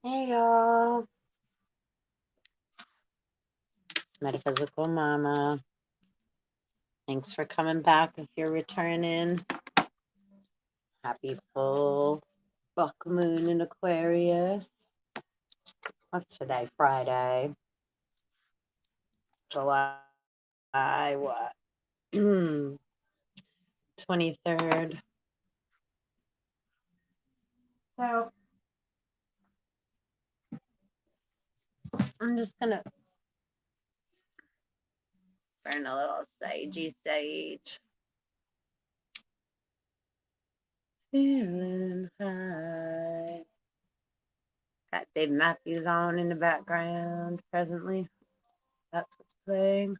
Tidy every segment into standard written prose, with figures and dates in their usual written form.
Hey y'all, Metaphysical Mama. Thanks for coming back. If you're returning, happy full buck moon in Aquarius. What's today? Friday, July what? 23rd. So I'm just gonna burn a little sagey sage. Feeling high. Got Dave Matthews on in the background presently. That's what's playing.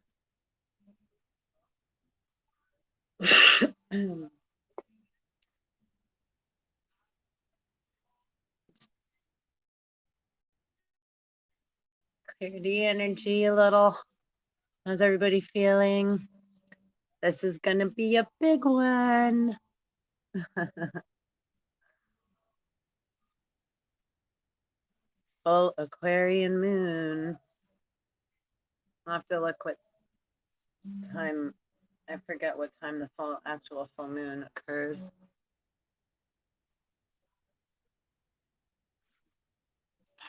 Clear the energy a little. How's everybody feeling? This is going to be a big one. Full Aquarian moon. I'll have to look what time. I forget what time the actual full moon occurs.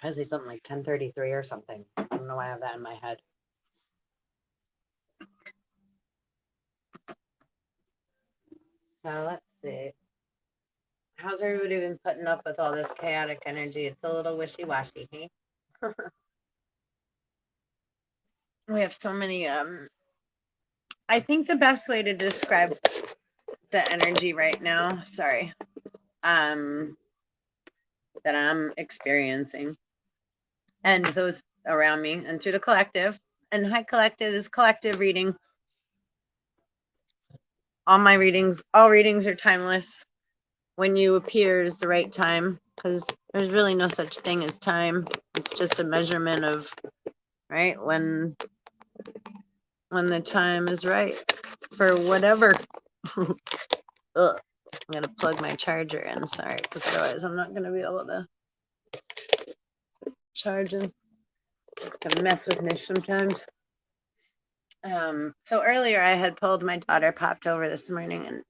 Usually something like 10:33 or something. I don't know why I have that in my head. So let's see. How's everybody been putting up with all this chaotic energy? It's a little wishy-washy, hey? We have so many I think the best way to describe the energy right now, sorry, that I'm experiencing and those around me and through the collective. And High Collective is collective reading. All readings are timeless. When you appear is the right time, because there's really no such thing as time. It's just a measurement of, right, when the time is right for whatever. Ugh. I'm gonna plug my charger in, sorry, because otherwise I'm not gonna be able to charge it. It's to mess with me sometimes. So earlier I had pulled, my daughter popped over this morning,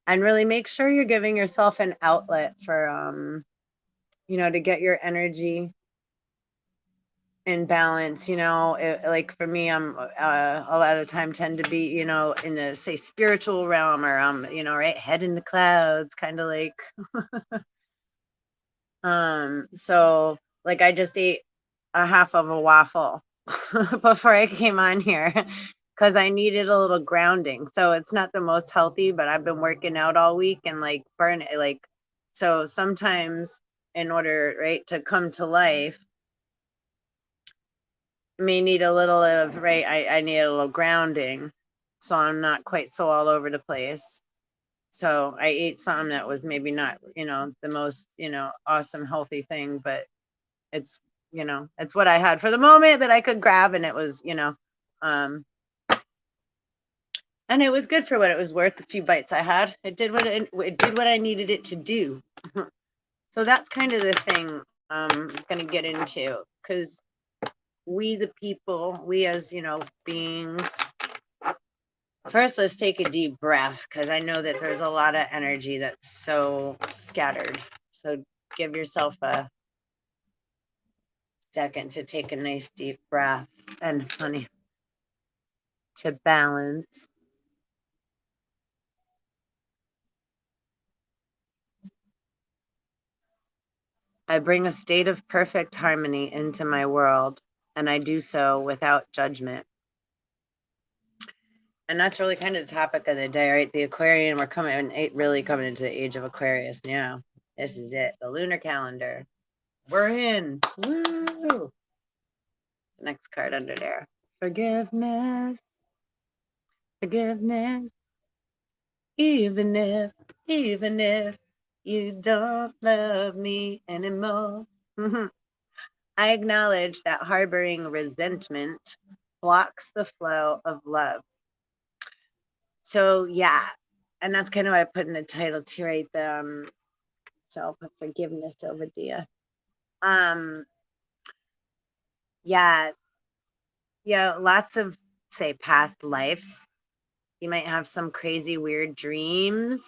and really make sure you're giving yourself an outlet for to get your energy in balance. Like for me, I'm a lot of the time tend to be in a, say, spiritual realm, or right, head in the clouds, kind of like. So like I just ate a half of a waffle before I came on here because I needed a little grounding. So it's not the most healthy, but I've been working out all week and like burn it, like, so sometimes in order, right, to come to life, may need a little of, right, I need a little grounding so I'm not quite so all over the place. So I ate something that was maybe not, the most, awesome healthy thing, but it's, it's what I had for the moment that I could grab, and it was, and it was good for what it was worth. The few bites I had, it did what I needed it to do. So that's kind of the thing I'm going to get into, because we, the people, we as, beings, first let's take a deep breath, because I know that there's a lot of energy that's so scattered. So give yourself a second to take a nice deep breath, and honey, to balance. I bring a state of perfect harmony into my world, and I do so without judgment. And that's really kind of the topic of the day, right? The Aquarian, really coming into the age of Aquarius now. This is it, the lunar calendar. We're in. Woo! Next card under there. Forgiveness. Forgiveness. Even if you don't love me anymore. I acknowledge that harboring resentment blocks the flow of love. So yeah, and that's kind of what I put in the title too, right? So put forgiveness over dear. Yeah, yeah, lots of say past lives. You might have some crazy weird dreams,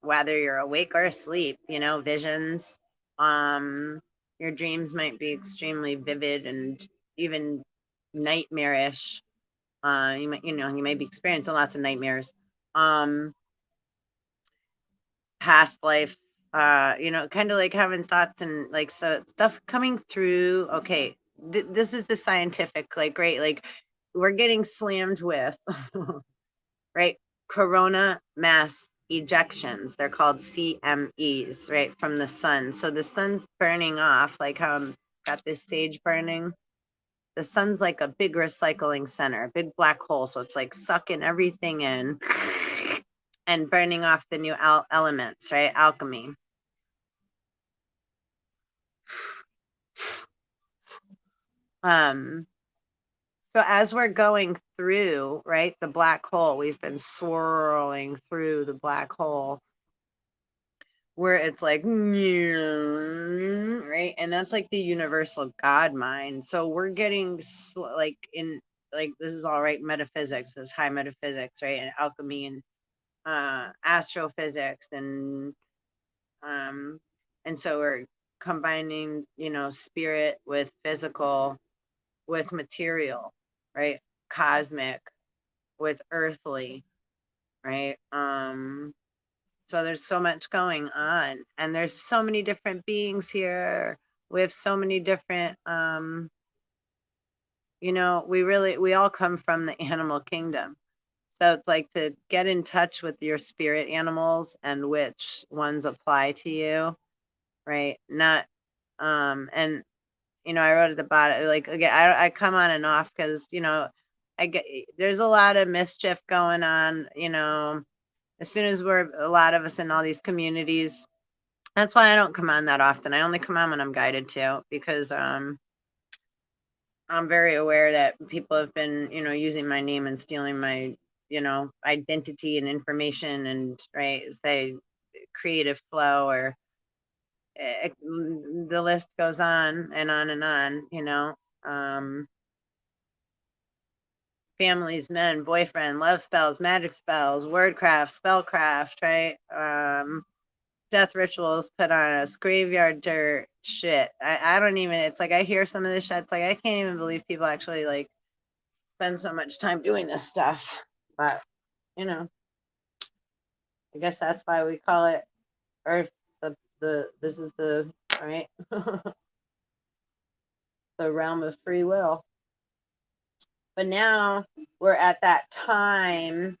whether you're awake or asleep, you know, visions. Your dreams might be extremely vivid and even nightmarish. You might be experiencing lots of nightmares. Past life, kind of like having thoughts and like so stuff coming through. Okay, this is the scientific, like, great, like we're getting slammed with, right? Corona mass ejections. They're called CMEs, right? From the sun. So the sun's burning off, like how I'm got this sage burning. The sun's like a big recycling center, a big black hole. So it's like sucking everything in and burning off the new elements, right? Alchemy. So as we're going through, right, the black hole, we've been swirling through the black hole where it's like, right? And that's like the universal God mind. So we're getting like in, like, this is all right, metaphysics, this high metaphysics, right? And alchemy and astrophysics and so we're combining, spirit with physical, with material, right? Cosmic with earthly, right? So there's so much going on, and there's so many different beings here. We have so many different, we all come from the animal kingdom. So it's like to get in touch with your spirit animals and which ones apply to you, right? Not, and I wrote at the bottom, like, again, I come on and off because, I get, there's a lot of mischief going on, as soon as we're a lot of us in all these communities. That's why I don't come on that often. I only come on when I'm guided to, because I'm very aware that people have been, using my name and stealing my, identity and information and, right, say creative flow, or the list goes on and on and on. Families, men, boyfriend, love spells, magic spells, wordcraft, spellcraft, right? Death rituals put on us, graveyard dirt, shit. I don't even, it's like I hear some of this shit. It's like I can't even believe people actually like spend so much time doing this stuff. But, I guess that's why we call it Earth. This is the, right? The realm of free will. But now we're at that time,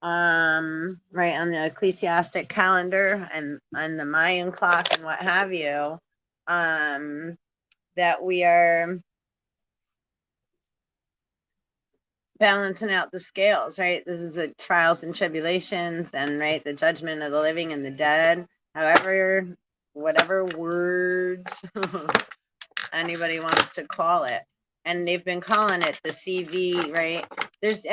right, on the ecclesiastic calendar and on the Mayan clock and what have you, that we are balancing out the scales, right? This is the trials and tribulations, and, right, the judgment of the living and the dead, however, whatever words anybody wants to call it. And they've been calling it the CV, right? There's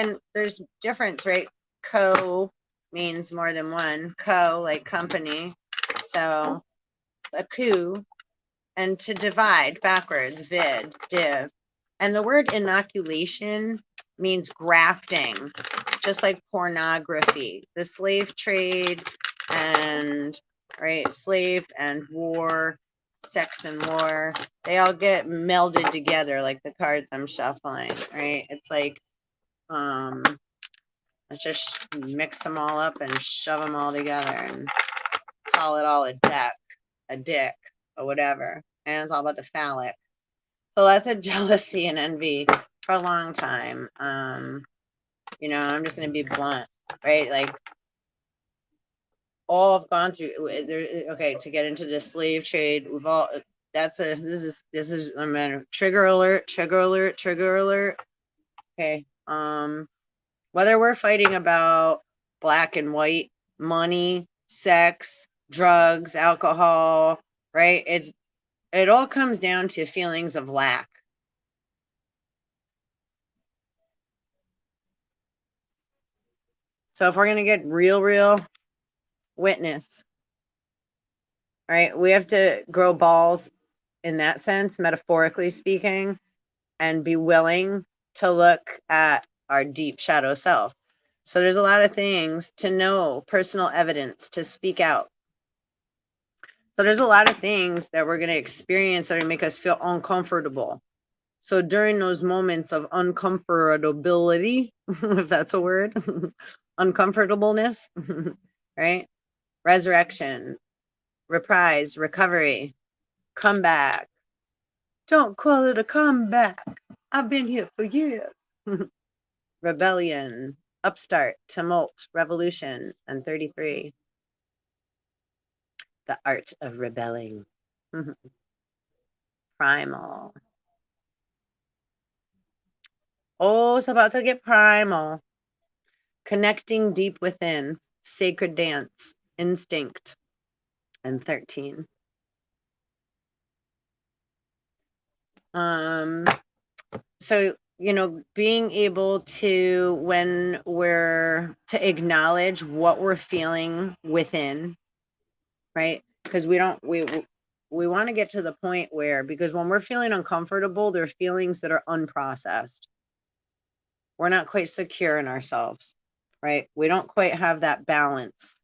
difference, right? Co means more than one. Co, like company. So a coup, and to divide backwards, div. And the word inoculation means grafting, just like pornography, the slave trade, and, right, slave and war, sex and war, they all get melded together like the cards I'm shuffling, right? It's like, let's just mix them all up and shove them all together and call it all a dick, or whatever. And it's all about the phallic. So that's a jealousy and envy for a long time. I'm just gonna be blunt, right? Like, all I've gone through. Okay, to get into the slave trade, we've all. This is. I'm gonna trigger alert. Okay. Whether we're fighting about black and white, money, sex, drugs, alcohol, right? It all comes down to feelings of lack. So if we're gonna get real witness, right? We have to grow balls in that sense, metaphorically speaking, and be willing to look at our deep shadow self. So there's a lot of things to know, personal evidence to speak out. So there's a lot of things that we're going to experience that are going to make us feel uncomfortable. So during those moments of uncomfortability, if that's a word, uncomfortableness, right? Resurrection, reprise, recovery, comeback. Don't call it a comeback. I've been here for years. Rebellion, upstart, tumult, revolution, and 33. The art of rebelling. Primal. Oh, it's about to get primal. Connecting deep within, sacred dance, instinct, and 13. So, you know, being able to, when we're to acknowledge what we're feeling within, right? Because we want to get to the point where, because when we're feeling uncomfortable, there are feelings that are unprocessed. We're not quite secure in ourselves, right? We don't quite have that balance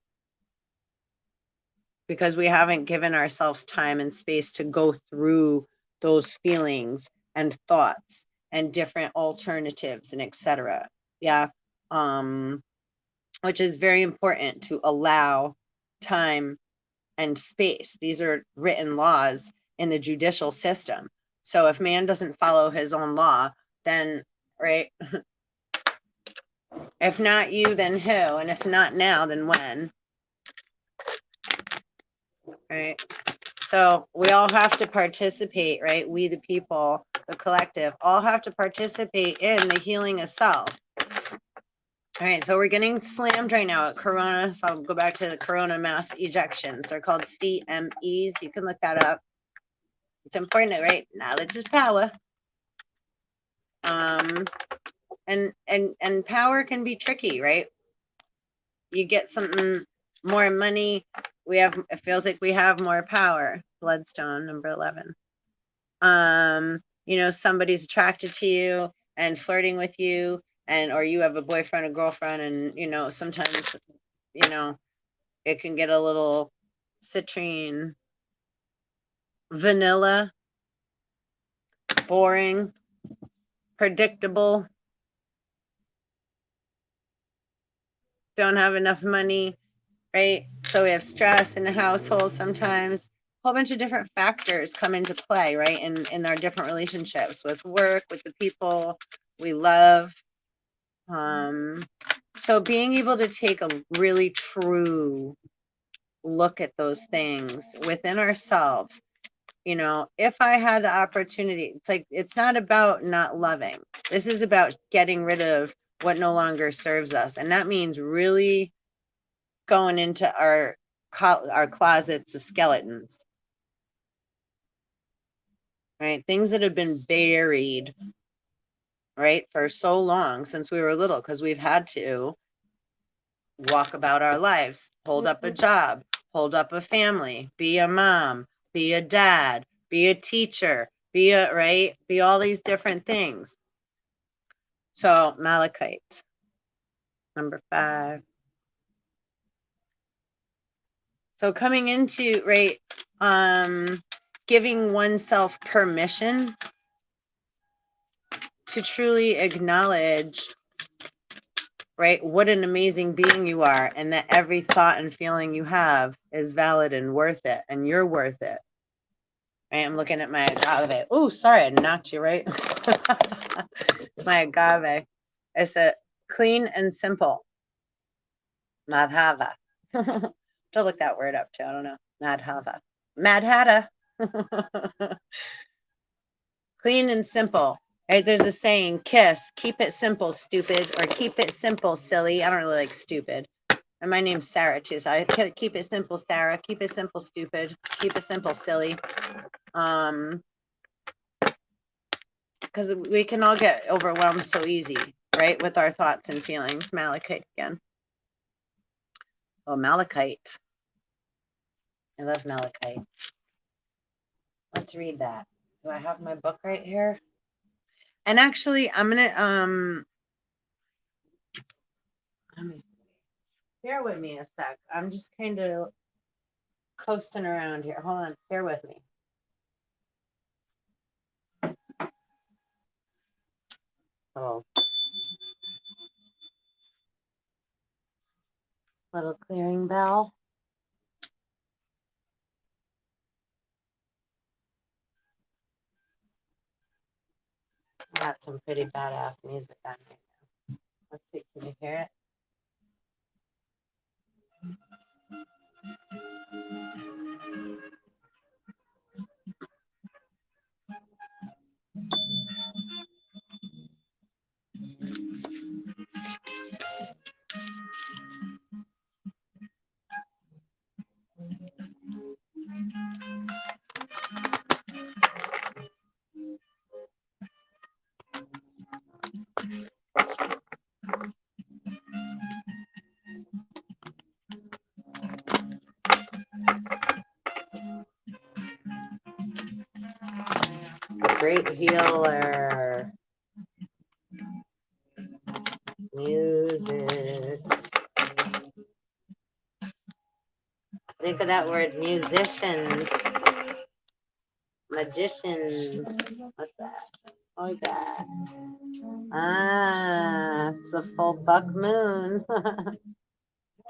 because we haven't given ourselves time and space to go through those feelings and thoughts and different alternatives and etc. Yeah. Which is very important, to allow time and space. These are written laws in the judicial system. So if man doesn't follow his own law, then, right, if not you, then who? And if not now, then when? Right? So we all have to participate, right? We, the people, the collective, all have to participate in the healing of self. All right, so we're getting slammed right now at Corona. So I'll go back to the Corona mass ejections. They're called CMEs. You can look that up. It's important, right? Knowledge is power. And power can be tricky, right? You get something, more money. It feels like we have more power. Bloodstone, number 11. You know, somebody's attracted to you and flirting with you, or you have a boyfriend or girlfriend, and, you know, sometimes, you know, it can get a little citrine, vanilla, boring, predictable, don't have enough money, right? So we have stress in the household sometimes. A whole bunch of different factors come into play, right? In our different relationships with work, with the people we love. So being able to take a really true look at those things within ourselves, you know, if I had the opportunity, it's like, it's not about not loving. This is about getting rid of what no longer serves us. And that means really going into our closets of skeletons, right? Things that have been buried, right, for so long, since we were little, because we've had to walk about our lives, hold up a job, hold up a family, be a mom, be a dad, be a teacher, be all these different things. So Malachite, number 5. So coming into, right, giving oneself permission to truly acknowledge, right, what an amazing being you are, and that every thought and feeling you have is valid and worth it, and you're worth it. Right, I'm looking at my agave. Oh, sorry, I knocked you, right? My agave. It's a clean and simple. Madhava. To look that word up too. I don't know. Madhava. Mad Hatta. Clean and simple. Right? There's a saying, kiss, keep it simple, stupid, or keep it simple, silly. I don't really like stupid. And my name's Sarah too, so I keep it simple, Sarah. Keep it simple, stupid. Keep it simple, silly. Because we can all get overwhelmed so easy, right, with our thoughts and feelings. Malachite again. Oh, malachite. I love malachite. Let's read that. Do I have my book right here? And actually, I'm gonna let me see. Bear with me a sec. I'm just kind of coasting around here. Hold on, bear with me. Oh, little clearing bell. Got some pretty badass music on here. Let's see, can you hear it? Great healer. Music. Think of that word, musicians, magicians. What's that? What is that? Ah, it's the full buck moon.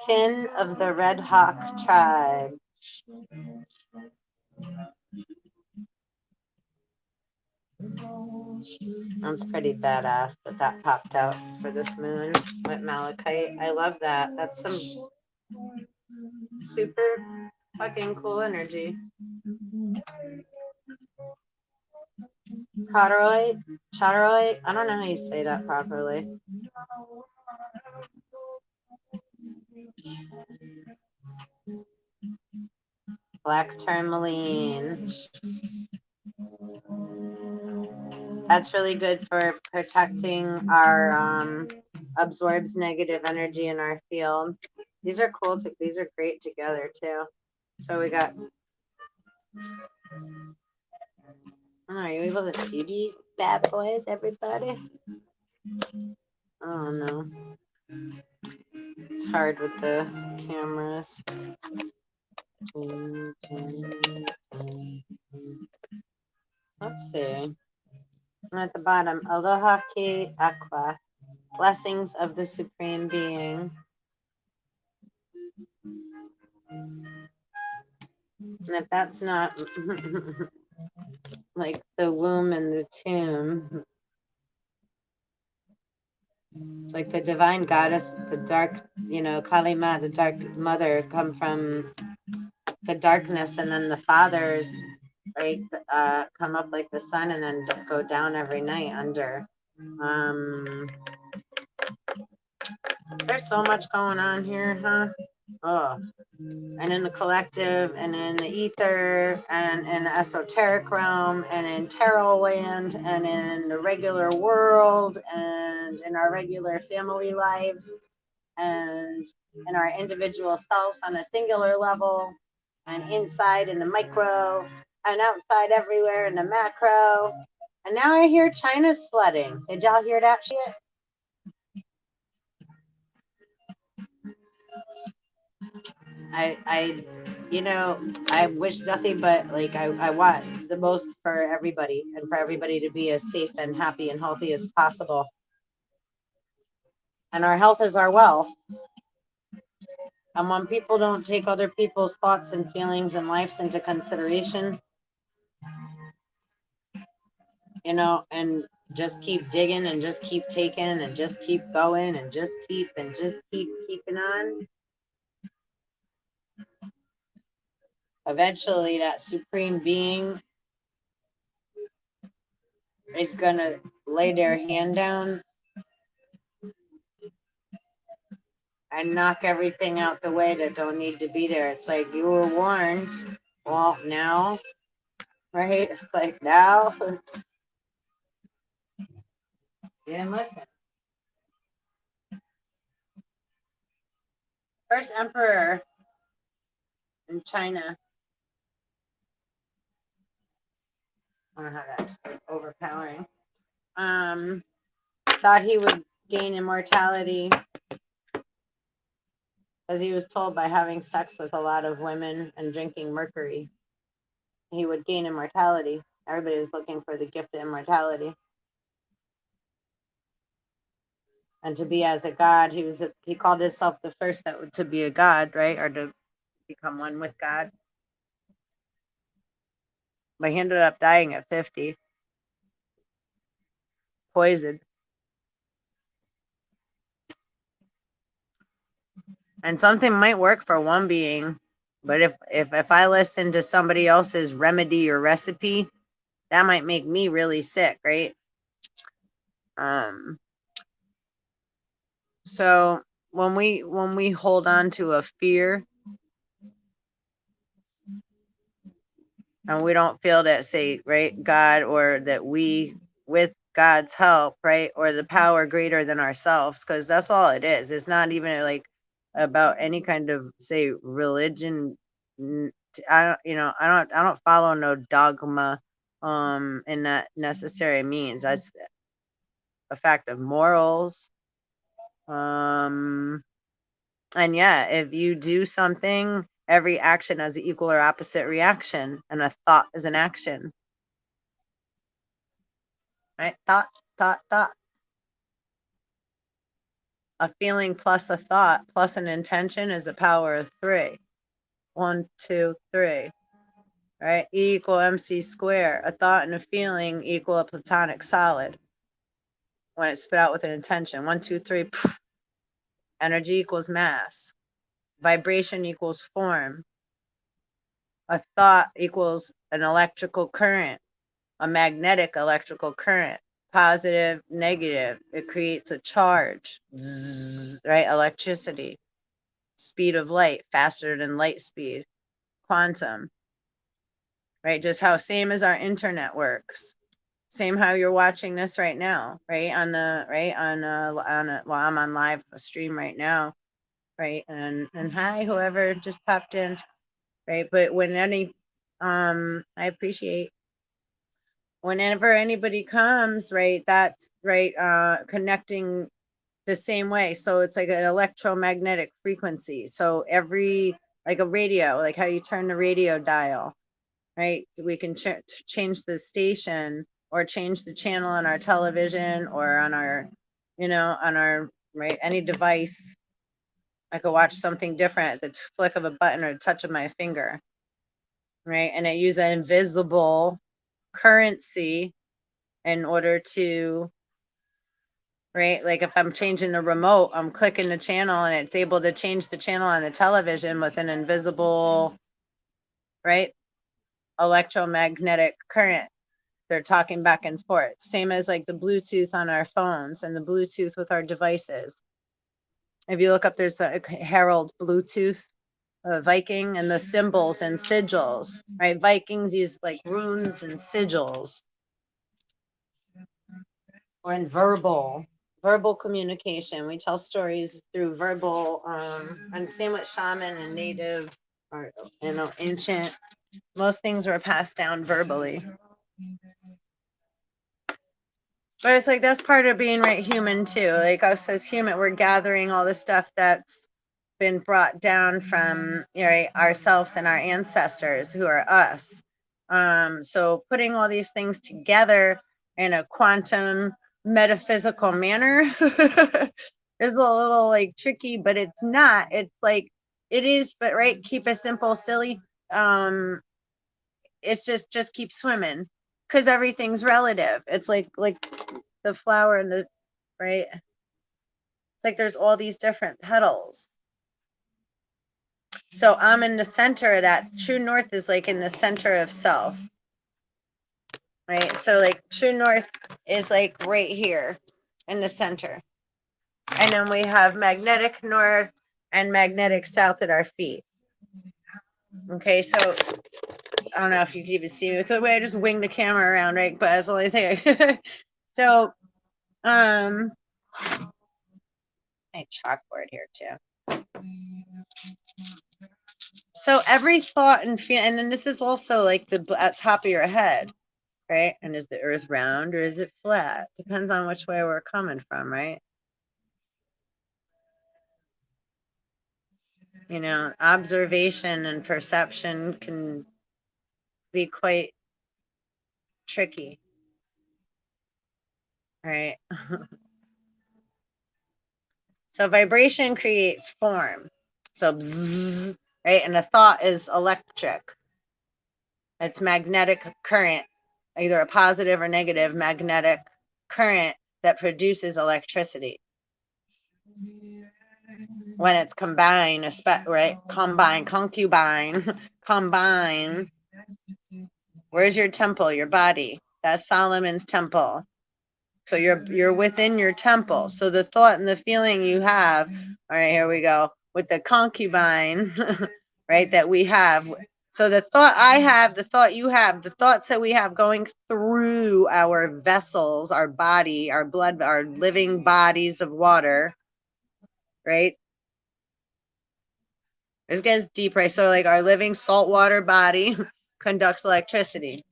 Kin of the Red Hawk tribe. That's pretty badass that popped out for this moon with malachite. I love that. That's some super fucking cool energy. Charoite, I don't know how you say that properly. Black tourmaline. That's really good for protecting our absorbs negative energy in our field. These are cool. These are great together too. So we got. Oh, are you able to see these bad boys, everybody? Oh no. It's hard with the cameras. Let's see. And at the bottom, Aloha Ke Aqua, blessings of the Supreme Being. And if that's not like the womb and the tomb, it's like the divine goddess, the dark, Kali Ma, the dark mother, come from the darkness, and then the fathers, right, come up like the sun and then go down every night under. There's so much going on here, huh? Oh, and in the collective, and in the ether, and in the esoteric realm, and in tarot land, and in the regular world, and in our regular family lives, and in our individual selves on a singular level, and inside in the micro, and outside everywhere in the macro. And now I hear China's flooding. Did y'all hear that shit? I wish nothing but I want the most for everybody, and for everybody to be as safe and happy and healthy as possible. And our health is our wealth. And when people don't take other people's thoughts and feelings and lives into consideration, and just keep digging and just keep taking and just keep going and just keep keeping on, eventually that supreme being is gonna lay their hand down and knock everything out the way that don't need to be there. It's like, you were warned. Well, now, right? It's like, now. Yeah, listen. First emperor in China I don't know how that's overpowering. Thought he would gain immortality as he was told by having sex with a lot of women and drinking mercury. He would gain immortality. Everybody was looking for the gift of immortality. And to be as a god, he called himself the first to be a god, right? Or to become one with God. But he ended up dying at 50, poisoned. And something might work for one being, but if I listen to somebody else's remedy or recipe, that might make me really sick, right? So when we hold on to a fear and we don't feel that, say, right, God, or that we, with God's help, right, or the power greater than ourselves, because that's all it is. It's not even like about any kind of, say, religion. I don't follow no dogma in that necessary means. That's a fact of morals. And yeah, if you do something, every action has an equal or opposite reaction, and a thought is an action. Right? Thought, thought, thought. A feeling plus a thought plus an intention is a power of 3. 1, 2, 3. Right? E equal MC square. A thought and a feeling equal a platonic solid when it's spit out with an intention. 1, 2, 3. Poof. Energy equals mass. Vibration equals form. A thought equals an electrical current, a magnetic electrical current. Positive, negative. It creates a charge. Zzz, right? Electricity. Speed of light, faster than light speed. Quantum. Right? Just how same as our internet works. Same how you're watching this right now, right? On well, I'm on live stream right now, right? And hi, whoever just popped in, right? But I appreciate whenever anybody comes, right? That's right, connecting the same way. So it's like an electromagnetic frequency. So like a radio, like how you turn the radio dial, right? So we can change the station or change the channel on our television or on our, right, any device. I could watch something different at the flick of a button or a touch of my finger, right? And I use an invisible currency in order to, right? Like if I'm changing the remote, I'm clicking the channel and it's able to change the channel on the television with an invisible, right, electromagnetic current. They're talking back and forth. Same as like the Bluetooth on our phones and the Bluetooth with our devices. If you look up, there's a Herald Bluetooth Viking and the symbols and sigils, right? Vikings use like runes and sigils. Or in verbal communication. We tell stories through verbal, and same with shaman and native or ancient. Most things were passed down verbally. But it's like that's part of being right human too. Like us as human, we're gathering all the stuff that's been brought down from ourselves and our ancestors who are us. So putting all these things together in a quantum metaphysical manner is a little like tricky, but it's not. It's like it is, but right, keep it simple, silly. It's just keep swimming because everything's relative. It's like the flower and the right. It's like there's all these different petals. So I'm in the center of that. True north is like in the center of self. Right? So like true north is like right here in the center. And then we have magnetic north and magnetic south at our feet. Okay, so I don't know if you can even see me with the way I just wing the camera around, right? But that's the only thing. So my chalkboard here too. So every thought and feel, and then this is also like the at top of your head, right? And is the earth round or is it flat? Depends on which way we're coming from, right? You know, observation and perception can be quite tricky, right? So vibration creates form. So bzzz, right? And a thought is electric. It's magnetic current, either a positive or negative magnetic current that produces electricity. When it's combined, right? Concubine, combine. Where's your temple? Your body. That's Solomon's temple. So you're within your temple. So the thought and the feeling you have, all right, here we go, with the concubine, right, that we have. So the thought I have, the thought you have, the thoughts that we have going through our vessels, our body, our blood, our living bodies of water, right? This gets deep, right? So like our living saltwater body conducts electricity.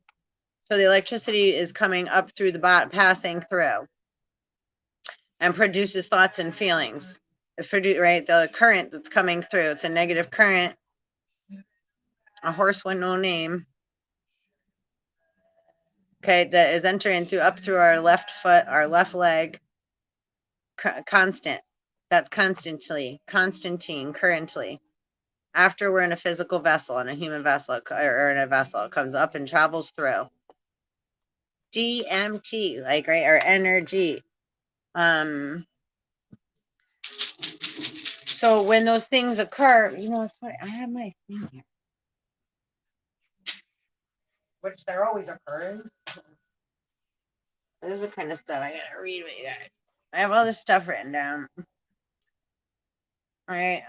So the electricity is coming up through the body, passing through, and produces thoughts and feelings. Right? The current that's coming through, it's a negative current. A horse with no name. Okay, that is entering through up through our left foot, our left leg. Constant. That's Constantine, currently. After we're in a physical vessel, in a human vessel, or in a vessel, it comes up and travels through. DMT, like, right, or energy. So when those things occur, you know, it's funny. I have my thing here, which they're always occurring. This is the kind of stuff I gotta read with you guys. I have all this stuff written down. All right.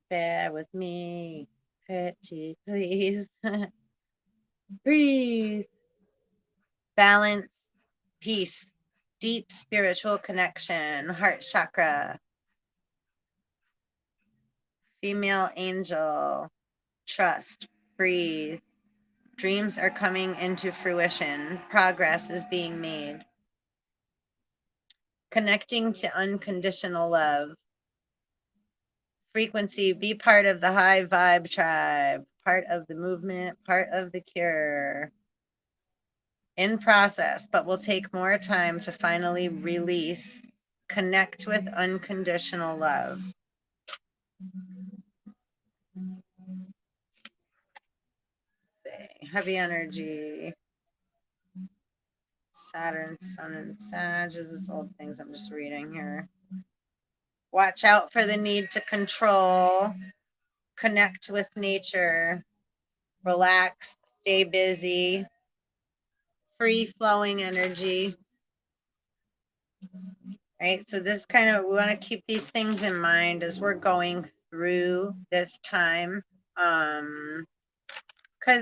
Bear with me, pretty please. Breathe. Balance, peace, deep spiritual connection, heart chakra, female angel, trust, breathe. Dreams are coming into fruition. Progress is being made. Connecting to unconditional love. Frequency, be part of the high vibe tribe, part of the movement, part of the cure. In process, but will take more time to finally release. Connect with unconditional love. Heavy energy. Saturn, Sun, and Sag. This is old things I'm just reading here. Watch out for the need to control. Connect with nature. Relax. Stay busy. Free flowing energy. Right? So this kind of, we want to keep these things in mind as we're going through this time. Because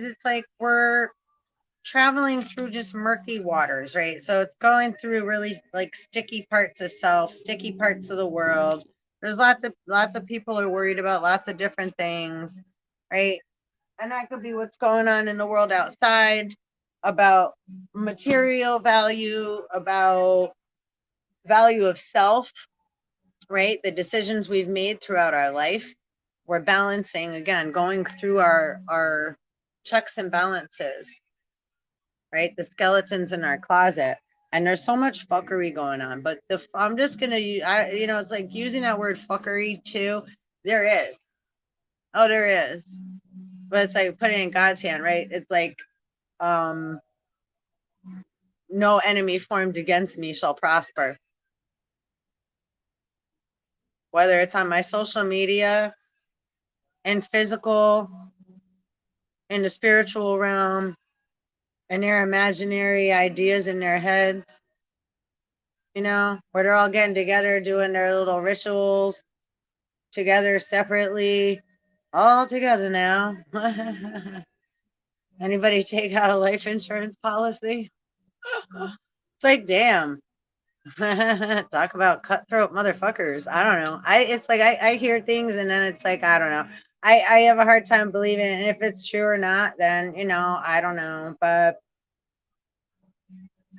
it's like we're traveling through just murky waters, right? So it's going through really like sticky parts of self, sticky parts of the world. There's lots of people are worried about lots of different things, right? And that could be what's going on in the world outside, about material value, about value of self, right? The decisions we've made throughout our life. We're balancing, again, going through our checks and balances, right? The skeletons in our closet. And there's so much fuckery going on. But I'm just going to, it's like using that word fuckery too. There is. Oh, there is. But it's like putting it in God's hand, right? It's like, no enemy formed against me shall prosper. Whether it's on my social media, in physical, in the spiritual realm, in their imaginary ideas in their heads, where they're all getting together, doing their little rituals together, separately, all together now. Anybody take out a life insurance policy? It's like, damn. Talk about cutthroat motherfuckers. I don't know. It's like I hear things and then it's like I don't know. I have a hard time believing it. And if it's true or not, then I don't know. But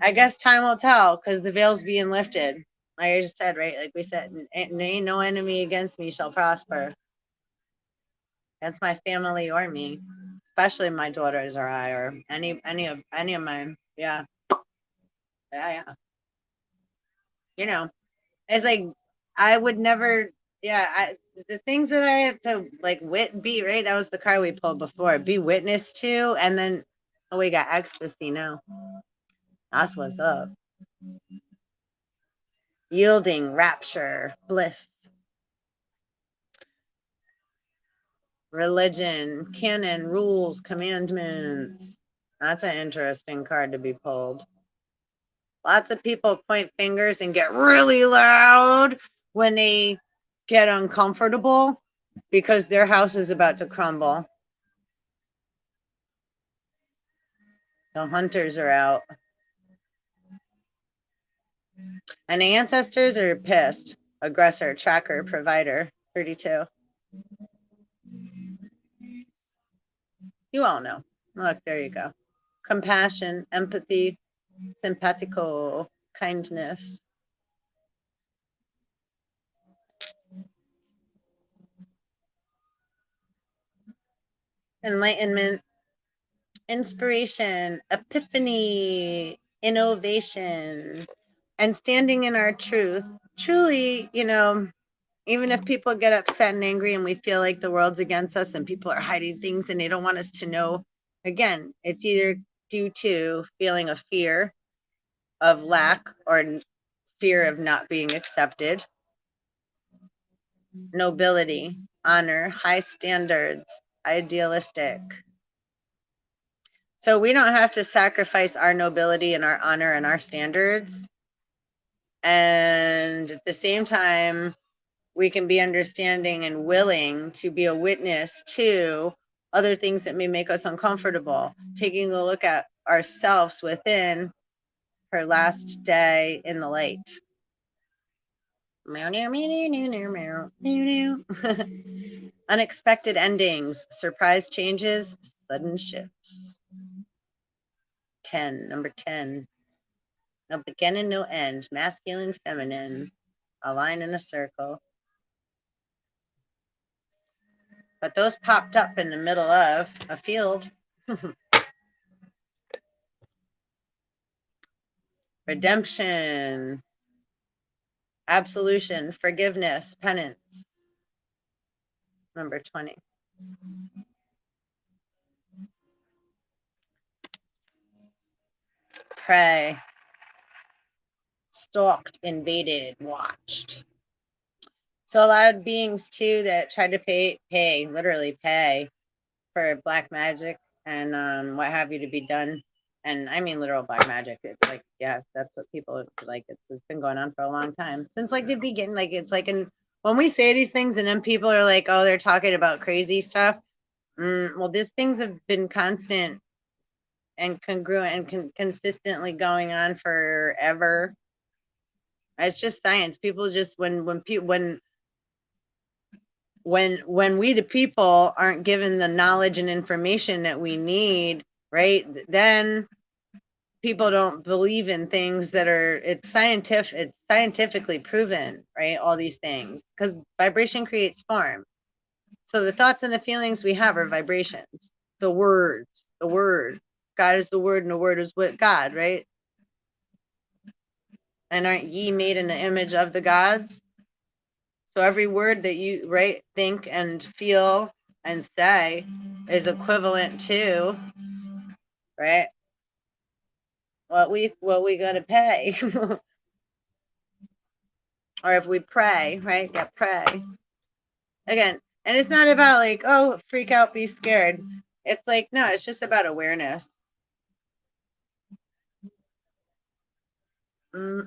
I guess time will tell because the veil's being lifted. Like I just said, right? Like we said, ain't no enemy against me shall prosper. Against my family or me, especially my daughters or I or any of mine. Yeah, yeah. It's like I would never. Yeah, the things that I have to like be right. That was the car we pulled before. Be witness to, and then we got ecstasy now. That's what's up. Yielding, rapture, bliss, religion, canon, rules, commandments. That's an interesting card to be pulled. Lots of people point fingers and get really loud when they get uncomfortable because their house is about to crumble. The hunters are out. And the ancestors are pissed. Aggressor, tracker, provider. 32. You all know. Look, there you go. Compassion, empathy, simpatico, kindness. Enlightenment, inspiration, epiphany, innovation, and standing in our truth. Truly, even if people get upset and angry and we feel like the world's against us and people are hiding things and they don't want us to know, again, it's either due to feeling of fear, of lack, or fear of not being accepted. Nobility, honor, high standards, idealistic. So we don't have to sacrifice our nobility and our honor and our standards. And at the same time, we can be understanding and willing to be a witness to other things that may make us uncomfortable. Taking a look at ourselves within her last day in the light. Unexpected endings, surprise changes, sudden shifts. 10, number 10. No beginning, no end. Masculine, feminine. A line in a circle. But those popped up in the middle of a field. Redemption, absolution, forgiveness, penance. Number 20. Pray. Stalked, invaded, watched. So a lot of beings too that try to literally pay for black magic and what have you to be done. And I mean literal black magic. It's like, yeah, that's what people like. It's been going on for a long time since like the beginning. Like it's like, when we say these things and then people are like, oh, they're talking about crazy stuff. Well, these things have been constant and congruent and consistently going on forever. It's just science. People just when we the people aren't given the knowledge and information that we need, right? Then people don't believe in things that are it's scientifically proven, right? All these things because vibration creates form. So the thoughts and the feelings we have are vibrations. The word. God is the word, and the word is with God, right? And aren't ye made in the image of the gods? So every word that you think and feel and say is equivalent to, right, what we gotta pay. Or if we pray, right? Yeah, pray. Again, and it's not about like, oh, freak out, be scared. It's like, no, it's just about awareness.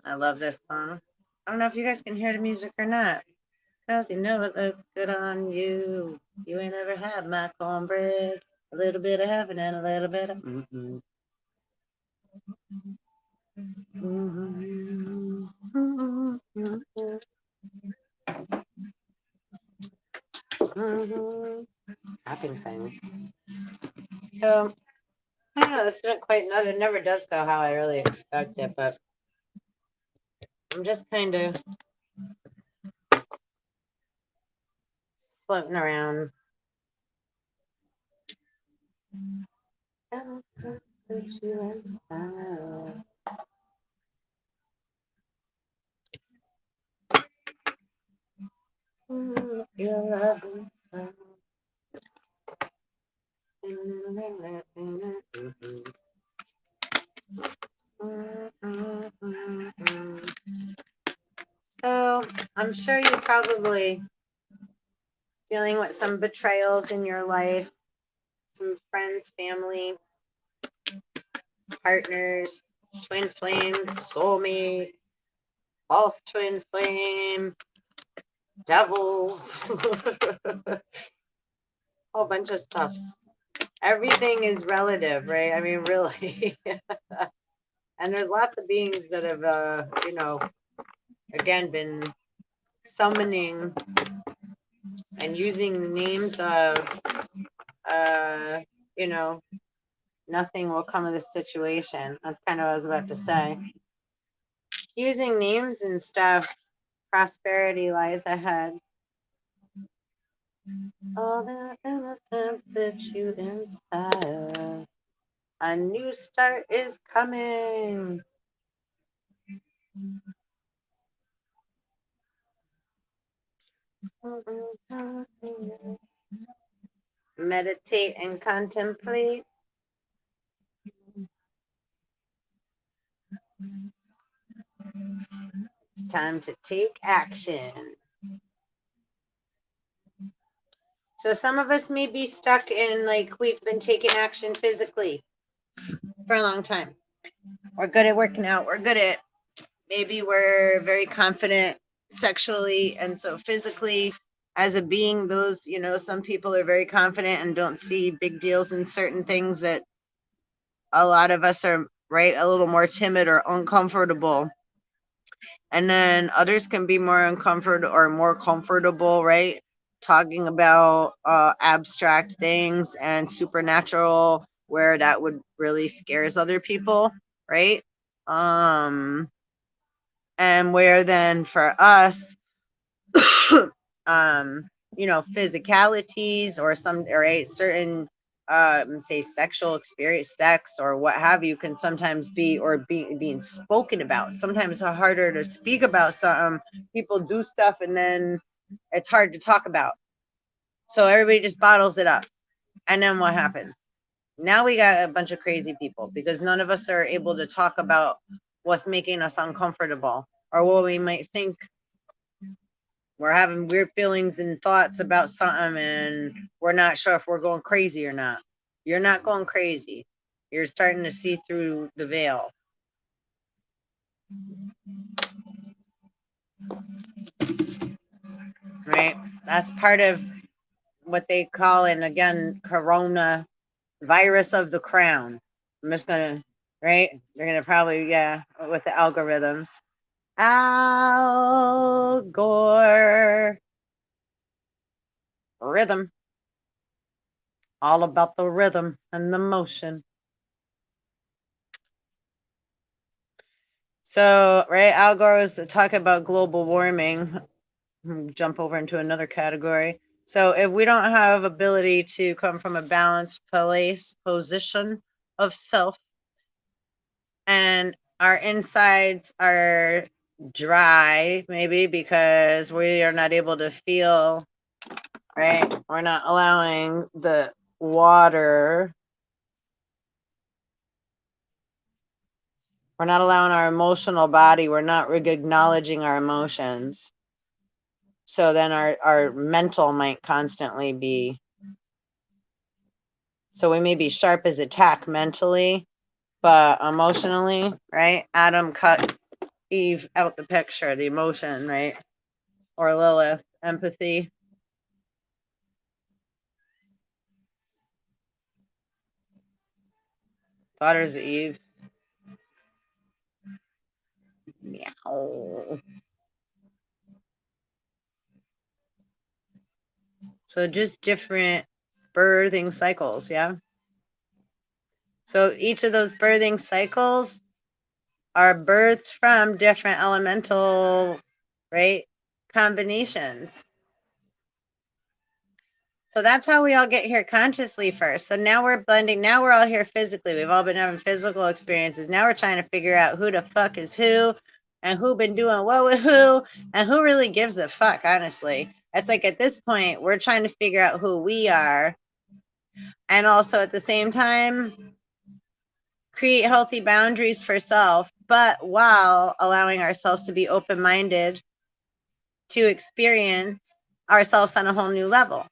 I love this song. I don't know if you guys can hear the music or not. Cause you know it looks good on you. You ain't ever had my cornbread. A little bit of heaven and a little bit of mm-mm. Tapping things. So I don't know, this didn't quite, it never does go how I really expect it, but I'm just kind of floating around. So I'm sure you're probably dealing with some betrayals in your life, some friends, family, partners, twin flame, soulmate, false twin flame, devils, whole bunch of stuffs. Everything is relative, right? I mean, really. And there's lots of beings that have, again, been summoning and using the names of, nothing will come of this situation. That's kind of what I was about to say. Using names and stuff, prosperity lies ahead. All the innocence that you inspire, a new start is coming. Meditate and contemplate. It's time to take action. So some of us may be stuck in, like, we've been taking action physically for a long time. We're good at working out. We're good at, maybe we're very confident sexually, and so physically as a being, those, some people are very confident and don't see big deals in certain things that a lot of us are, right, a little more timid or uncomfortable. And then others can be more uncomfortable or more comfortable, right, talking about abstract things and supernatural, where that would really scares other people, right? And where then for us, physicalities or some, right, certain say sexual experience, sex or what have you, can sometimes be, or being spoken about. Sometimes it's harder to speak about something. People do stuff and then it's hard to talk about, so everybody just bottles it up. And then what happens? Now we got a bunch of crazy people because none of us are able to talk about what's making us uncomfortable, or what we might think. We're having weird feelings and thoughts about something, and we're not sure if we're going crazy or not. You're not going crazy. You're starting to see through the veil. Right? That's part of what they call, and again, corona virus of the crown. I'm just going to, right? They're going to probably, yeah, with the algorithms. Algor rhythm. All about the rhythm and the motion. So, right, Al Gore was talking about global warming. Jump over into another category. So, if we don't have ability to come from a balanced position of self, and our insides are dry, maybe because we are not able to feel, right? We're not allowing the water. We're not allowing our emotional body. We're not acknowledging our emotions. So then our mental might constantly be, so we may be sharp as a tack mentally, but emotionally, right? Adam cut Eve out the picture, the emotion, right? Or Lilith, empathy. Daughters of Eve. Meow. So just different birthing cycles, yeah? So each of those birthing cycles are births from different elemental, right, combinations. So that's how we all get here consciously first. So now we're blending. Now we're all here physically. We've all been having physical experiences. Now we're trying to figure out who the fuck is who and who been doing what with who and who really gives a fuck, honestly. It's like at this point, we're trying to figure out who we are. And also at the same time, create healthy boundaries for self, but while allowing ourselves to be open-minded to experience ourselves on a whole new level.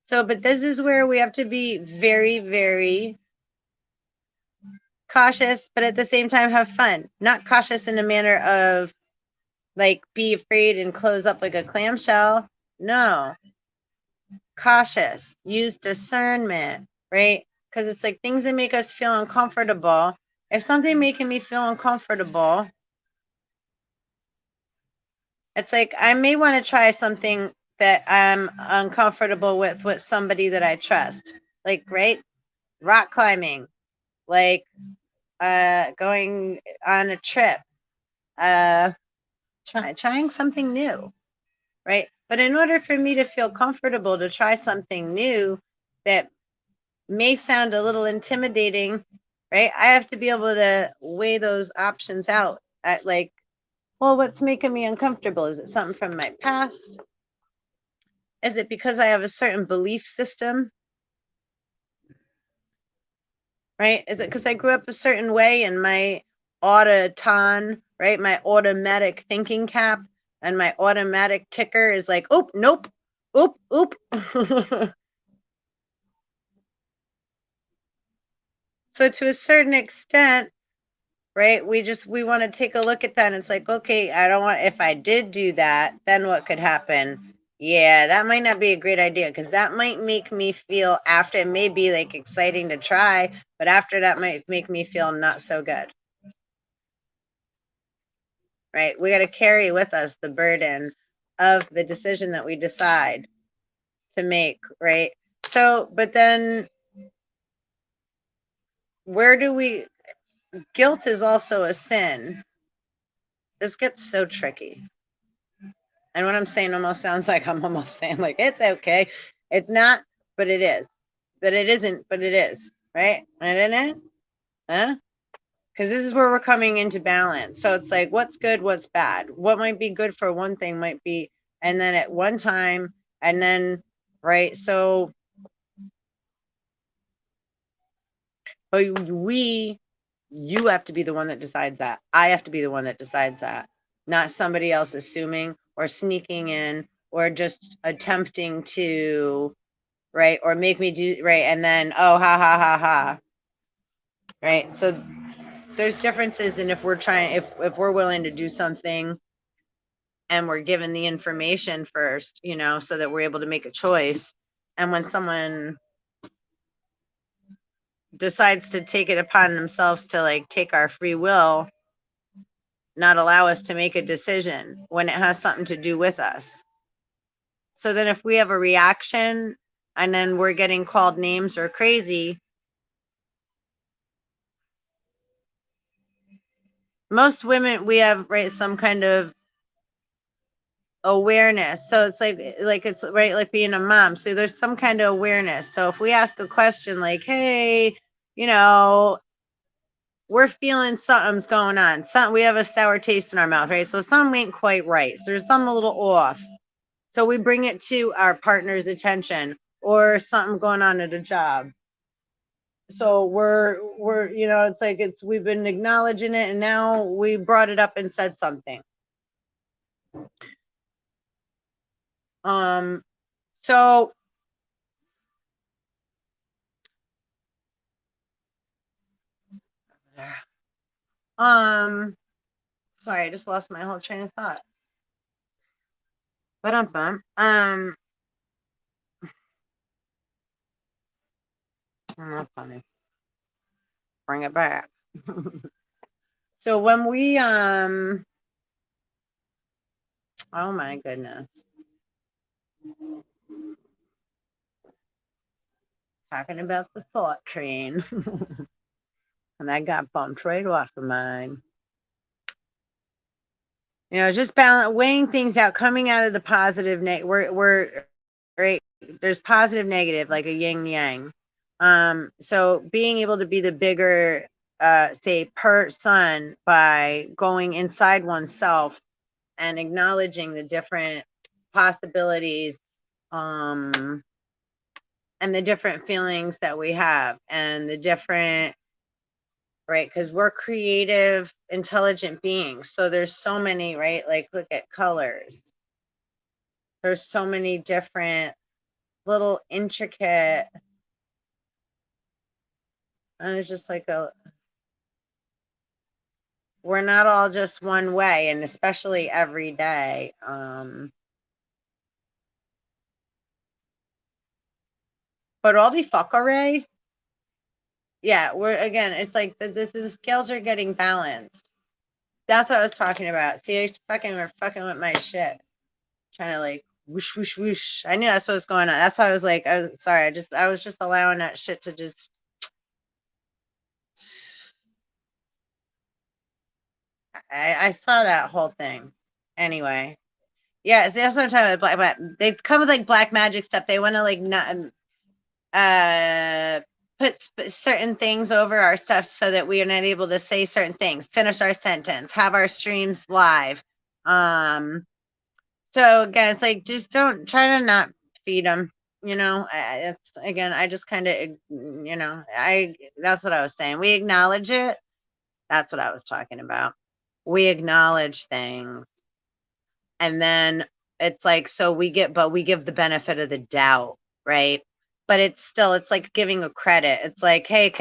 So, but this is where we have to be very, very cautious, but at the same time have fun. Not cautious in a manner of like be afraid and close up like a clamshell. No. Cautious. Use discernment, right? Because it's like things that make us feel uncomfortable. If something making me feel uncomfortable, it's like I may want to try something that I'm uncomfortable with somebody that I trust. Like, right? Rock climbing, like going on a trip, trying something new, right? But in order for me to feel comfortable to try something new that may sound a little intimidating, right? I have to be able to weigh those options out at like, well, what's making me uncomfortable? Is it something from my past? Is it because I have a certain belief system? Right? Is it because I grew up a certain way and my autoton, right? My automatic thinking cap and my automatic ticker is like, oop, nope, oop, oop. So to a certain extent, right, we want to take a look at that and it's like, okay, I don't want, if I did do that, then what could happen? Yeah, that might not be a great idea because that might make me feel after, it may be like exciting to try, but after that might make me feel not so good. Right? We got to carry with us the burden of the decision that we decide to make, right? So, but then where do we, guilt is also a sin. This gets so tricky. And what I'm saying almost sounds like I'm almost saying like, it's okay. It's not, but it is. But it isn't, but it is, right? Isn't it? Huh? Because this is where we're coming into balance. So it's like, what's good, what's bad? What might be good for one thing might be, and then at one time, and then, right? So, but you have to be the one that decides that. I have to be the one that decides that, not somebody else assuming or sneaking in or just attempting to, right? Or make me do, right? And then, oh, ha, ha, ha, ha. Right? So there's differences in if we're trying, if we're willing to do something and we're given the information first, you know, so that we're able to make a choice. And when someone decides to take it upon themselves to like take our free will, not allow us to make a decision when it has something to do with us. So then if we have a reaction and then we're getting called names or crazy, most women, we have, right, some kind of awareness. So it's like it's right, like being a mom. So there's some kind of awareness. So if we ask a question like, hey, you know, we're feeling something's going on. We have a sour taste in our mouth, right? So something ain't quite right. So there's something a little off. So we bring it to our partner's attention or something going on at a job. So we're you know, it's like we've been acknowledging it and now we brought it up and said something. So sorry, I just lost my whole train of thought. But Not funny. Bring it back. So when we oh my goodness. Talking about the thought train. And I got bumped right off of mine. You know, just weighing things out, coming out of the positive, we're right. There's positive, negative, like a yin yang. So being able to be the bigger, say, person by going inside oneself and acknowledging the different possibilities, and the different feelings that we have, and the different, right? Because we're creative, intelligent beings. So there's so many, right? Like, look at colors. There's so many different little intricate, and it's just like we're not all just one way, and especially every day. But all the fuck array, yeah, we're again. It's like the scales are getting balanced. That's what I was talking about. See, we're fucking with my shit, trying to like whoosh whoosh whoosh. I knew that's what was going on. That's why I was like, I was sorry. I was just allowing that shit to just. I saw that whole thing. Anyway, yeah, that's what I'm talking about. But they come with like black magic stuff. They want to like not put certain things over our stuff so that we are not able to say certain things, finish our sentence, have our streams live. So again, it's like just don't try to not feed them. You know, it's again, I just kind of, you know, that's what I was saying. We acknowledge it. That's what I was talking about. We acknowledge things, and then it's like, so we give the benefit of the doubt, right? But it's still, it's like giving a credit. It's like, hey,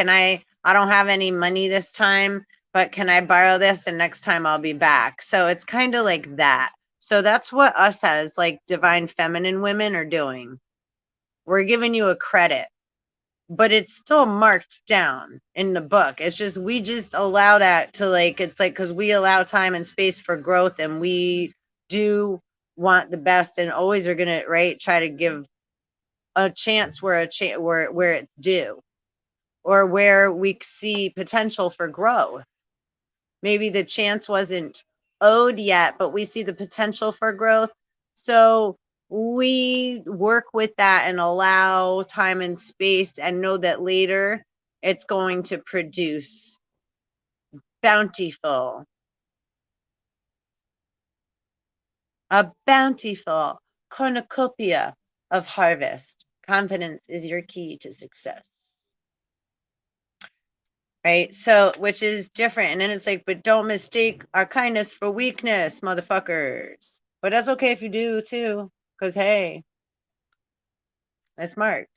I don't have any money this time, but can I borrow this and next time I'll be back? So it's kind of like that. So that's what us as like divine feminine women are doing. We're giving you a credit, but it's still marked down in the book. It's just, we just allow that to like, it's like, because we allow time and space for growth, and we do want the best, and always are gonna, right, try to give a chance where where it's due, or where we see potential for growth. Maybe the chance wasn't owed yet, but we see the potential for growth. So we work with that and allow time and space, and know that later it's going to produce bountiful, a bountiful cornucopia of harvest. Confidence is your key to success. Right? So, which is different. And then it's like, but don't mistake our kindness for weakness, motherfuckers. But that's okay if you do too, because hey, that's marked.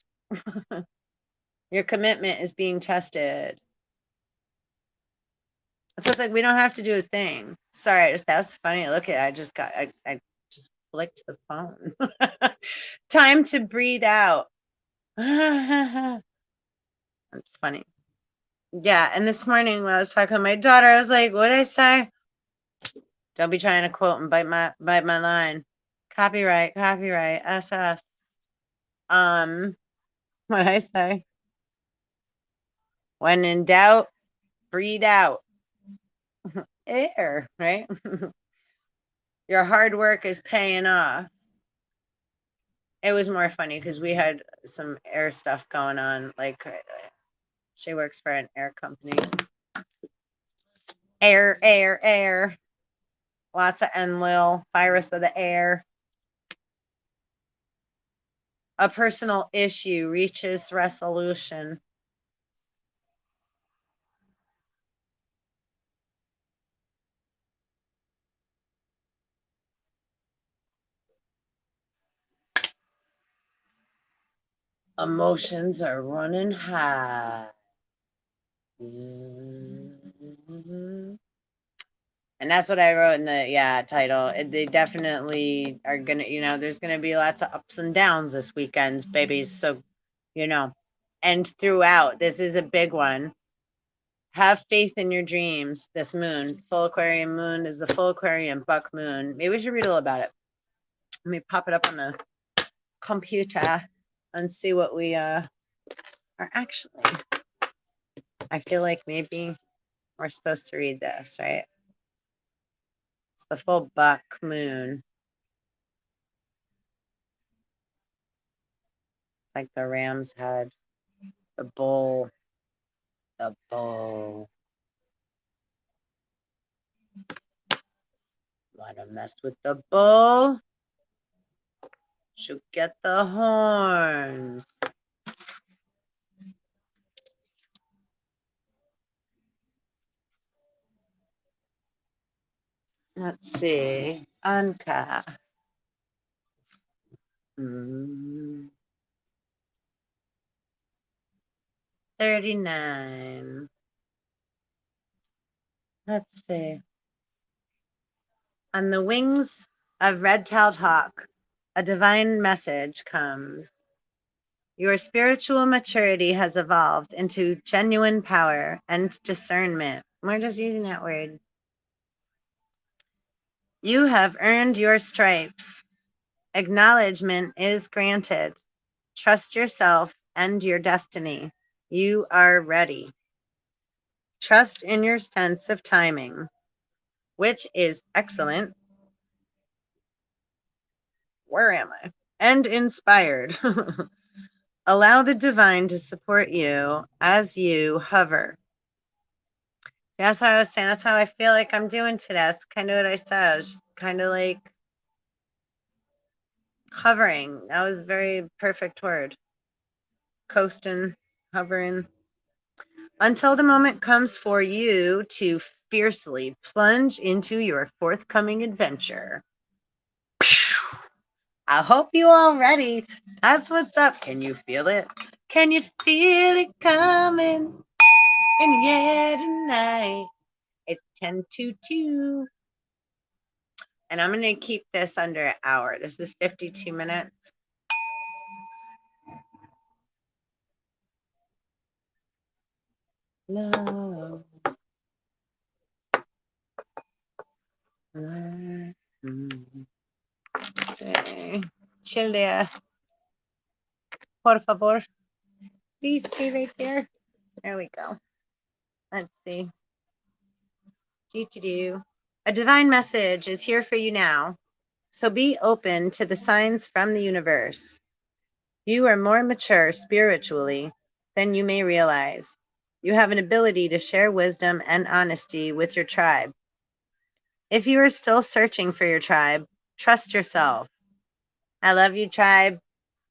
Your commitment is being tested. So it's like we don't have to do a thing. Sorry, that was funny. Look at I just flicked the phone. Time to breathe out. That's funny. Yeah, and this morning when I was talking to my daughter, I was like, what did I say? Don't be trying to quote and bite my line. Copyright, SF. What did I say? When in doubt, breathe out. Air, right? Your hard work is paying off. It was more funny because we had some air stuff going on. Like, she works for an air company. Air. Lots of Enlil, virus of the air. A personal issue reaches resolution. Emotions are running high. And that's what I wrote in the title. They definitely are gonna, there's gonna be lots of ups and downs this weekend, babies. So, you know, And throughout, this is a big one. Have faith in your dreams. This moon, full Aquarian moon, is the full Aquarian buck moon. Maybe we should read a little about it. Let me pop it up on the computer and see what we are actually. I feel like maybe we're supposed to read this, right? It's the full buck moon. It's like the ram's head, the bull, the bull. Wanna mess with the bull? Should get the horns. Let's see. Anka. 39. Let's see. On the wings of red-tailed hawk, a divine message comes. Your spiritual maturity has evolved into genuine power and discernment. We're just using that word. You have earned your stripes. Acknowledgement is granted. Trust yourself and your destiny. You are ready. Trust in your sense of timing, which is excellent. Where am I? And inspired. Allow the divine to support you as you hover. That's what I was saying. That's how I feel like I'm doing today. That's kind of what I said. I was just kind of like hovering. That was a very perfect word. Coasting, hovering. Until the moment comes for you to fiercely plunge into your forthcoming adventure. I hope you all ready. That's what's up. Can you feel it? Can you feel it coming in the air tonight? It's 10 to 2. And I'm going to keep this under an hour. This is 52 minutes. Love. Sí. Chile, por favor. Please stay right there. There we go. Let's see. Do. A divine message is here for you now. So be open to the signs from the universe. You are more mature spiritually than you may realize. You have an ability to share wisdom and honesty with your tribe. If you are still searching for your tribe, trust yourself. I love you, tribe.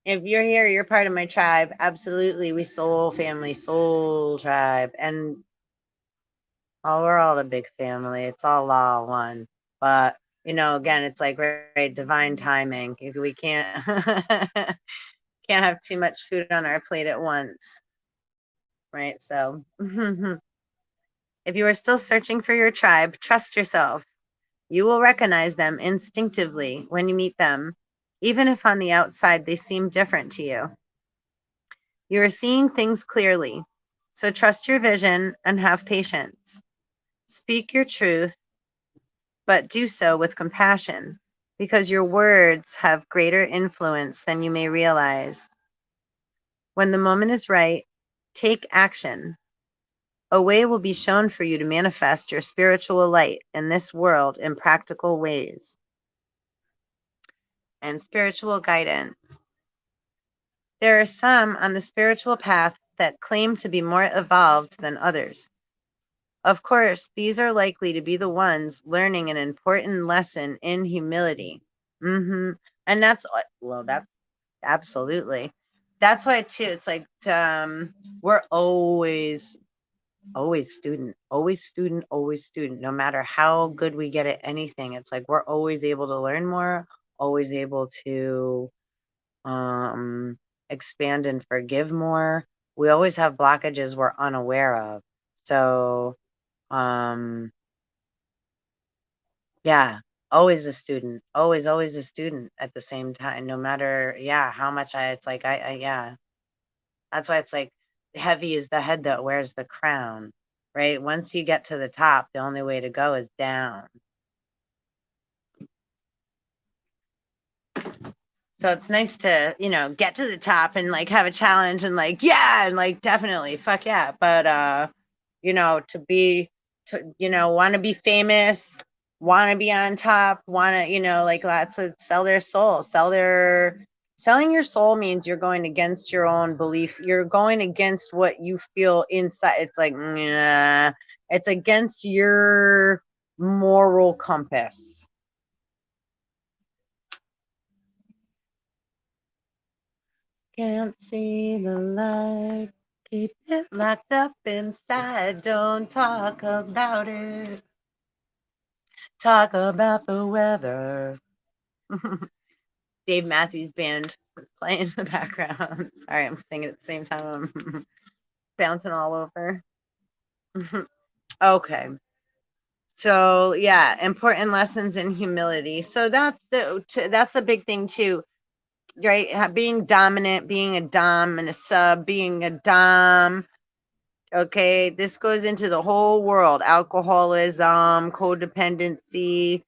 If you're here, you're part of my tribe. Absolutely. We soul family, soul tribe. And we're all a big family. It's all one. But, again, it's like right, divine timing. We can't can't have too much food on our plate at once. Right? So if you are still searching for your tribe, trust yourself. You will recognize them instinctively when you meet them, even if on the outside they seem different to you. You are seeing things clearly, so trust your vision and have patience. Speak your truth, but do so with compassion, because your words have greater influence than you may realize. When the moment is right, take action. A way will be shown for you to manifest your spiritual light in this world in practical ways. And spiritual guidance. There are some on the spiritual path that claim to be more evolved than others. Of course, these are likely to be the ones learning an important lesson in humility. And that's absolutely. That's why too, it's like we're always student, no matter how good we get at anything. It's like we're always able to learn more, always able to expand and forgive more. We always have blockages we're unaware of. So yeah, always a student, always a student at the same time, no matter how much it's like yeah. That's why it's like heavy is the head that wears the crown, right? Once you get to the top, the only way to go is down. So it's nice to, get to the top and like have a challenge and like, yeah, and like definitely, fuck yeah. But want to be famous, want to be on top, want to, like lots of sell their soul, selling your soul means you're going against your own belief. You're going against what you feel inside. It's like, nah, it's against your moral compass. Can't see the light. Keep it locked up inside. Don't talk about it. Talk about the weather. Dave Matthews Band was playing in the background. Sorry, I'm singing at the same time. I'm bouncing all over. Okay. So yeah, important lessons in humility. So that's a big thing too, right? Being dominant, being a dom and a sub, being a dom. Okay, this goes into the whole world: alcoholism, codependency.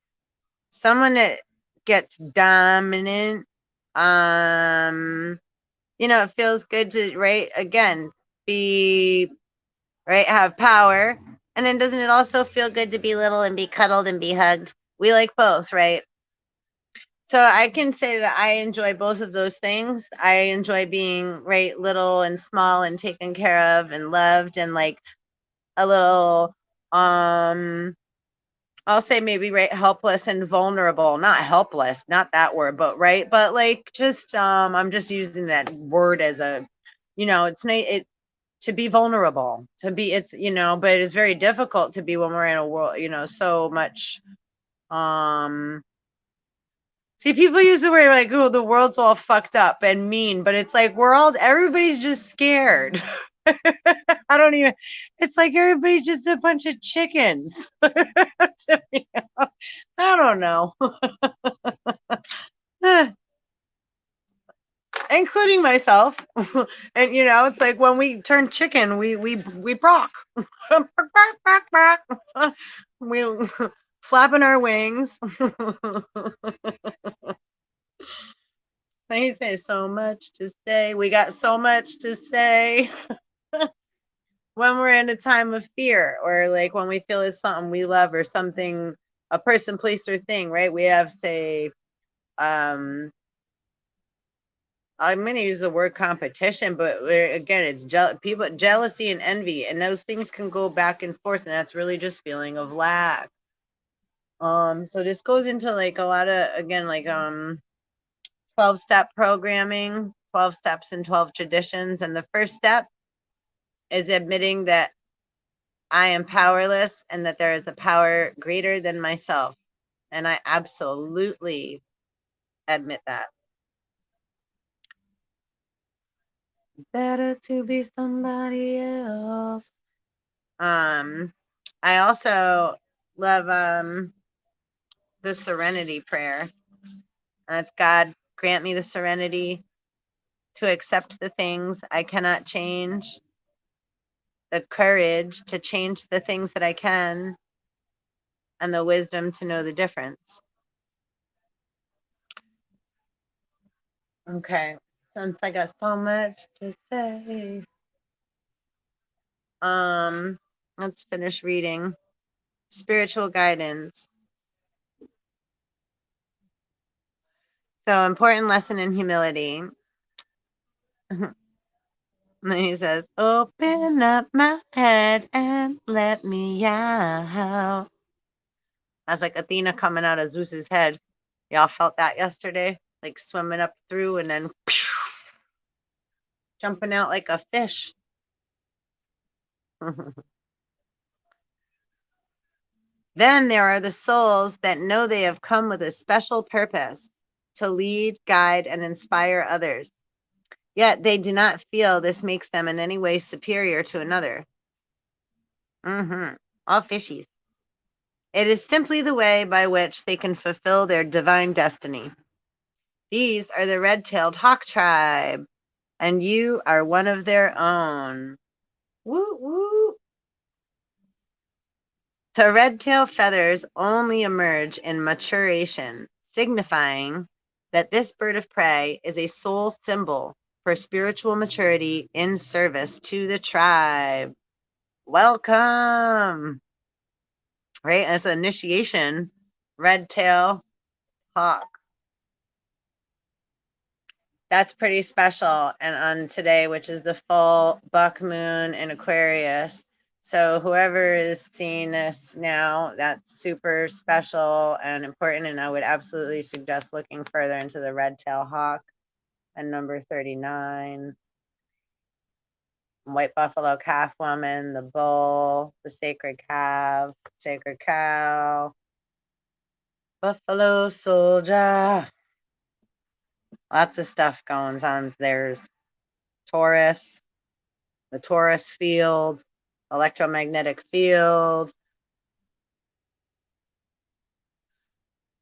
Someone that gets dominant, it feels good to, right? Again, be right, have power. And then doesn't it also feel good to be little and be cuddled and be hugged? We like both, right? So I can say that I enjoy both of those things. I enjoy being right little and small and taken care of and loved and like a little I'll say maybe right helpless and vulnerable. Not helpless, not that word, but right. But like just I'm just using that word as a it's not it to be vulnerable, to be it's but it's very difficult to be when we're in a world, so much see, people use the word like, oh, the world's all fucked up and mean, but it's like everybody's just scared. I don't even, it's like everybody's just a bunch of chickens. To me, I don't know. Including myself. And it's like when we turn chicken, we bark. We flapping our wings. He says so much to say. We got so much to say when we're in a time of fear, or like when we feel it's something we love or something, a person, place, or thing, right? We have, say, I'm going to use the word competition, but again, it's jealousy and envy, and those things can go back and forth, and that's really just feeling of lack. So this goes into like a lot of, again, like 12-step programming, 12 steps and 12 traditions. And the first step is admitting that I am powerless and that there is a power greater than myself. And I absolutely admit that. Better to be somebody else. I also love the serenity prayer. And it's God, grant me the serenity to accept the things I cannot change, the courage to change the things that I can, and the wisdom to know the difference. Okay, since I got so much to say, let's finish reading. Spiritual guidance. So, important lesson in humility. And then he says, open up my head and let me out. That's like Athena coming out of Zeus's head. Y'all felt that yesterday? Like swimming up through and then jumping out like a fish. Then there are the souls that know they have come with a special purpose to lead, guide, and inspire others. Yet they do not feel this makes them in any way superior to another. All fishies. It is simply the way by which they can fulfill their divine destiny. These are the red-tailed hawk tribe, and you are one of their own. Woo woo. The red tail feathers only emerge in maturation, signifying that this bird of prey is a soul symbol for spiritual maturity in service to the tribe. Welcome. Right? As an initiation, red tail hawk. That's pretty special. And on today, which is the full buck moon in Aquarius. So whoever is seeing this now, that's super special and important. And I would absolutely suggest looking further into the red tail hawk and number 39. White buffalo calf woman, the bull, the sacred calf, sacred cow, buffalo soldier. Lots of stuff going on. There's Taurus, the Taurus field, electromagnetic field.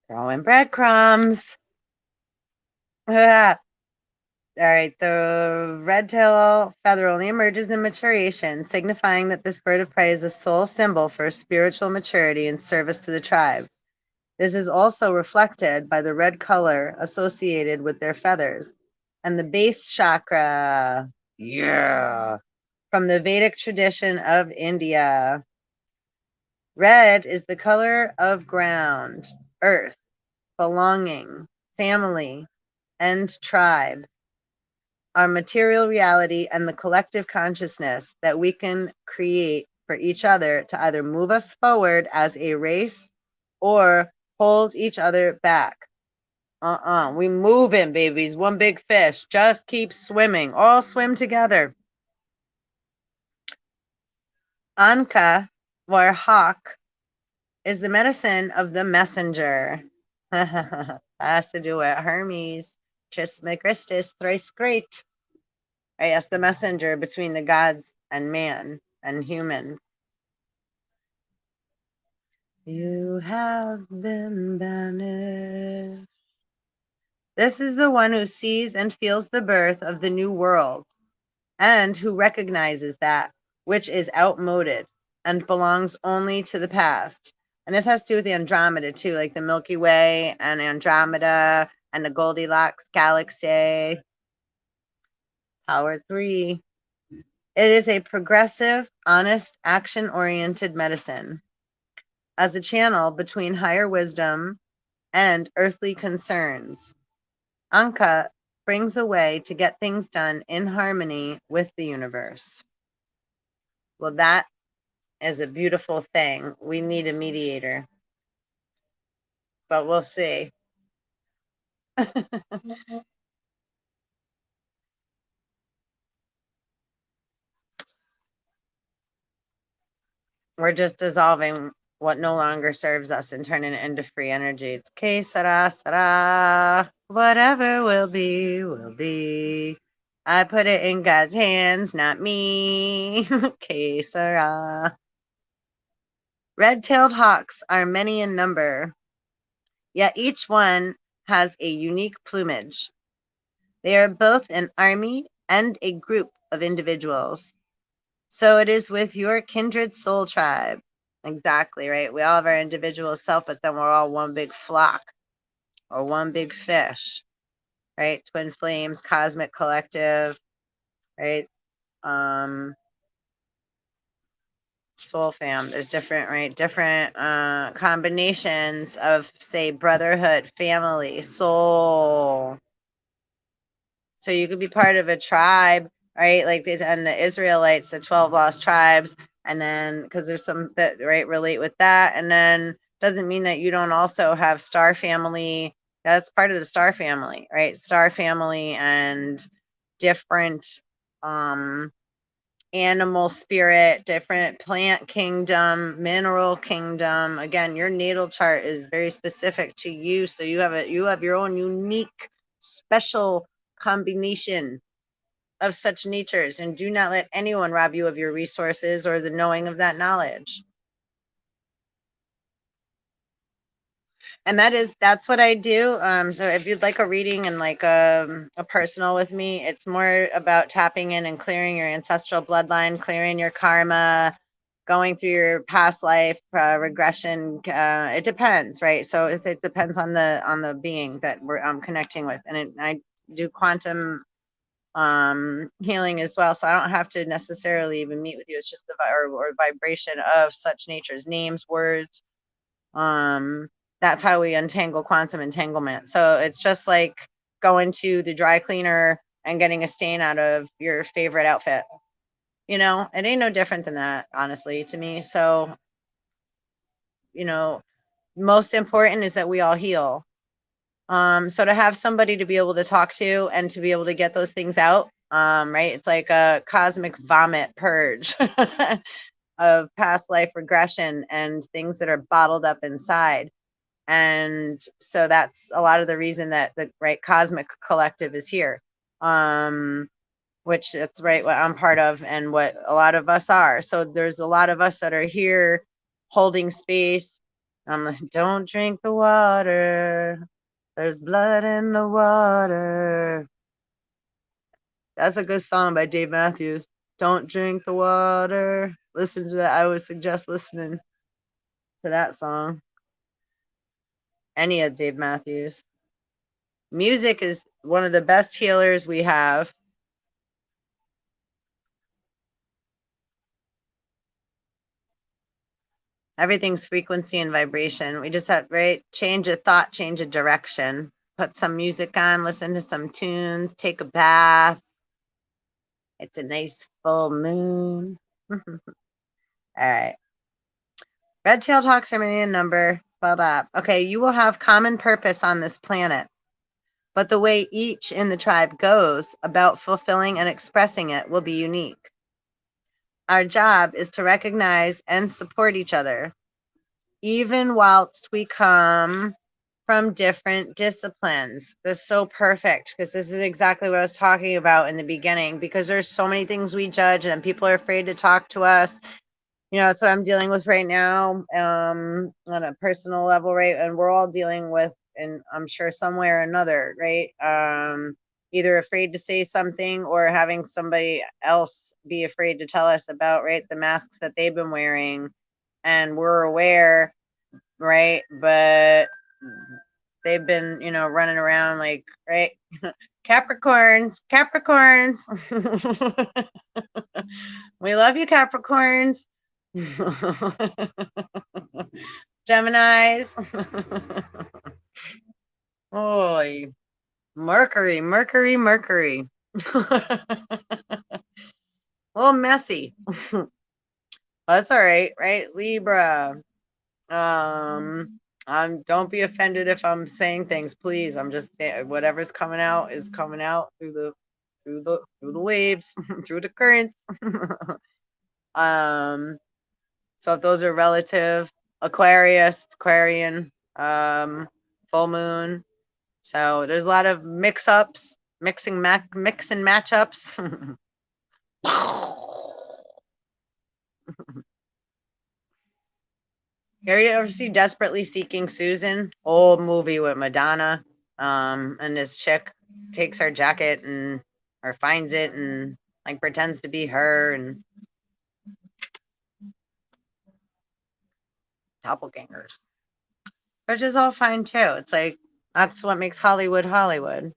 Throwing breadcrumbs. All right, the red tail feather only emerges in maturation, signifying that this bird of prey is a soul symbol for spiritual maturity and service to the tribe. This is also reflected by the red color associated with their feathers and the base chakra. Yeah. From the Vedic tradition of India. Red is the color of ground, earth, belonging, family, and tribe. Our material reality and the collective consciousness that we can create for each other to either move us forward as a race or hold each other back. We moving, babies. One big fish. Just keep swimming. All swim together. Anka, or hawk, is the medicine of the messenger. Has to do with Hermes. Trismegistus, thrice great. I asked the messenger between the gods and man and human. You have been banished. This is the one who sees and feels the birth of the new world, and who recognizes that which is outmoded and belongs only to the past. And this has to do with the Andromeda too, like the Milky Way and Andromeda and the Goldilocks galaxy. Power 3. It is a progressive, honest, action-oriented medicine. As a channel between higher wisdom and earthly concerns, Anka brings a way to get things done in harmony with the universe. Well, that is a beautiful thing. We need a mediator, but we'll see. We're just dissolving what no longer serves us and turning it into free energy. It's que sera, sera. Whatever will be, will be. I put it in God's hands, not me. Que sera. Red-tailed hawks are many in number, yet each one has a unique plumage. They are both an army and a group of individuals. So it is with your kindred soul tribe. Exactly, right? We all have our individual self, but then we're all one big flock or one big fish, right? Twin flames, cosmic collective, right? Soul fam. There's different, right? Different combinations of, say, brotherhood, family, soul. So you could be part of a tribe, right? Like and the Israelites, the 12 lost tribes, and then because there's some that right relate with that, and then doesn't mean that you don't also have star family. That's part of the star family, right? Star family and different animal spirit, different plant kingdom, mineral kingdom. Again, your natal chart is very specific to you, so you have your own unique, special combination of such natures, and do not let anyone rob you of your resources or the knowing of that knowledge. And that's what I do. So if you'd like a reading and like a personal with me, it's more about tapping in and clearing your ancestral bloodline, clearing your karma, going through your past life regression. It depends, right? So it depends on the being that we're connecting with, and I do quantum healing as well. So I don't have to necessarily even meet with you. It's just the or vibration of such natures, names, words. That's how we untangle quantum entanglement. So it's just like going to the dry cleaner and getting a stain out of your favorite outfit. You know, it ain't no different than that, honestly, to me. So, you know, most important is that we all heal. So to have somebody to be able to talk to and to be able to get those things out, right? It's like a cosmic vomit purge of past life regression and things that are bottled up inside. And so that's a lot of the reason that the right cosmic collective is here. Which that's right what I'm part of and what a lot of us are. So there's a lot of us that are here holding space. Don't drink the water. There's blood in the water. That's a good song by Dave Matthews. Don't drink the water. Listen to that. I would suggest listening to that song. Any of Dave Matthews. Music is one of the best healers we have. Everything's frequency and vibration. We just have, right? Change a thought, change a direction. Put some music on, listen to some tunes, take a bath. It's a nice full moon. All right. Red tail talks Armenian number. Well up. Okay, you will have common purpose on this planet. But the way each in the tribe goes about fulfilling and expressing it will be unique. Our job is to recognize and support each other, even whilst we come from different disciplines. This is so perfect because this is exactly what I was talking about in the beginning, because there's so many things we judge and people are afraid to talk to us. You know, that's what I'm dealing with right now, on a personal level, right? And we're all dealing with, and I'm sure some way or another, right? Either afraid to say something or having somebody else be afraid to tell us about, right, the masks that they've been wearing. And we're aware, right? But they've been, you know, running around like, right? Capricorns, Capricorns. We love you, Capricorns. Geminis. Oy. Mercury, Mercury, Mercury. A little messy. That's all right, right? Libra. Don't be offended if I'm saying things, please. I'm just saying whatever's coming out is coming out through the waves, through the currents. So if those are relative, Aquarius, Aquarian, full moon. So there's a lot of mix-ups, mix and matchups. Have you ever see Desperately Seeking Susan? Old movie with Madonna. And this chick takes her jacket and or finds it and like pretends to be her and doppelgangers. Which is all fine too. It's like that's what makes Hollywood Hollywood.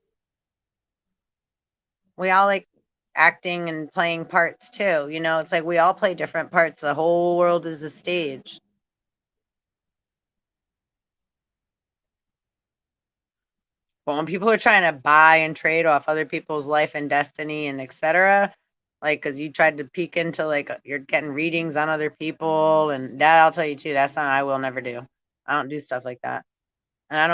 We all like acting and playing parts too. You know, it's like we all play different parts. The whole world is a stage. But when people are trying to buy and trade off other people's life and destiny and etc., like because you tried to peek into like you're getting readings on other people and that I'll tell you too, that's something I will never do. I don't do stuff like that. And I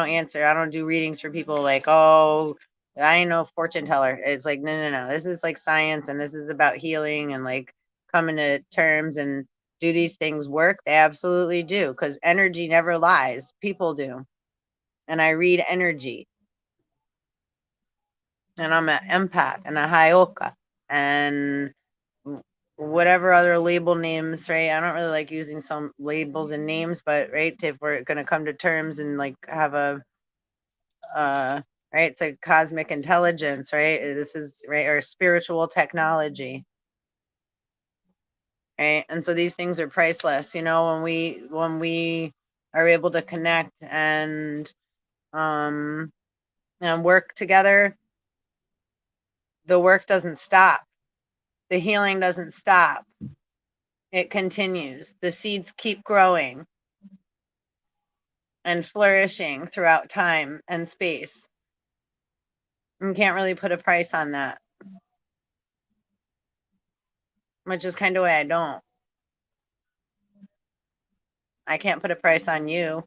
don't do readings for people like, oh, I ain't no fortune teller. It's like, no, no, no. This is like science and this is about healing and like coming to terms and do these things work? They absolutely do because energy never lies. People do. And I read energy. And I'm an empath and a hyoka. And whatever other label names, right? I don't really like using some labels and names, but right, if we're gonna come to terms and like have a right, it's like cosmic intelligence, right? This is right, or spiritual technology. Right. And so these things are priceless, you know, when we are able to connect um and work together, the work doesn't stop. The healing doesn't stop. It continues. The seeds keep growing and flourishing throughout time and space. You can't really put a price on that, which is kind of why I don't. I can't put a price on you.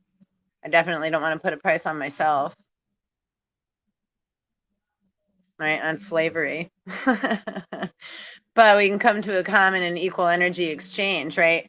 I definitely don't want to put a price on myself, right? On slavery. But we can come to a common and equal energy exchange, right?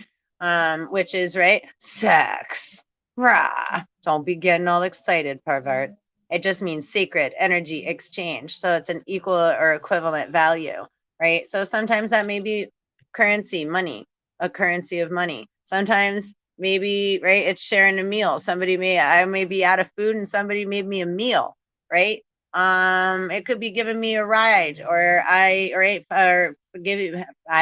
Which is, right, sex. Rah. Don't be getting all excited, perverts. It just means sacred energy exchange. So it's an equal or equivalent value, right? So sometimes that may be currency, money, a currency of money. Sometimes maybe, right, it's sharing a meal. I may be out of food and somebody made me a meal, right? It could be giving me a ride, or I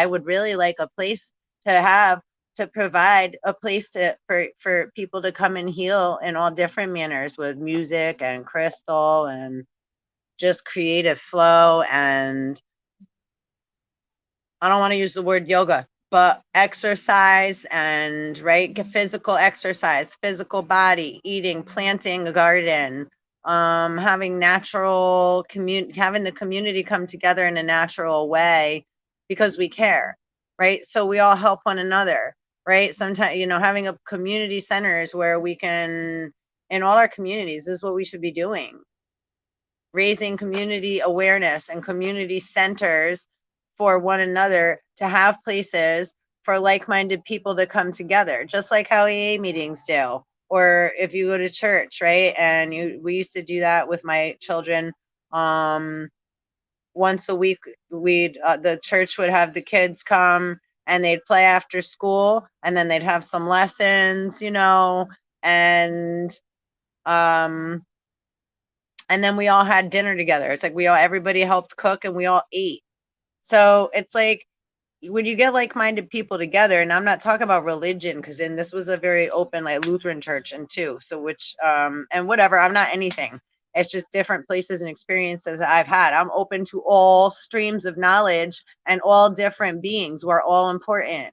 would really like a place to provide a place for people to come and heal in all different manners with music and crystal and just creative flow. And I don't want to use the word yoga, but exercise and right, physical exercise, physical body, eating, planting a garden, having having the community come together in a natural way because we care, right? So we all help one another, right? Sometimes, having a community centers where we can, in all our communities, this is what we should be doing, raising community awareness and community centers for one another, to have places for like-minded people to come together, just like how AA meetings do. Or if you go to church, right? And we used to do that with my children. Once a week, the church would have the kids come and they'd play after school, and then they'd have some lessons, and and then we all had dinner together. It's like everybody helped cook and we all ate. So it's like when you get like-minded people together, and I'm not talking about religion, because then this was a very open, like Lutheran church, and too. So and whatever, I'm not anything. It's just different places and experiences I've had. I'm open to all streams of knowledge and all different beings. We're all important.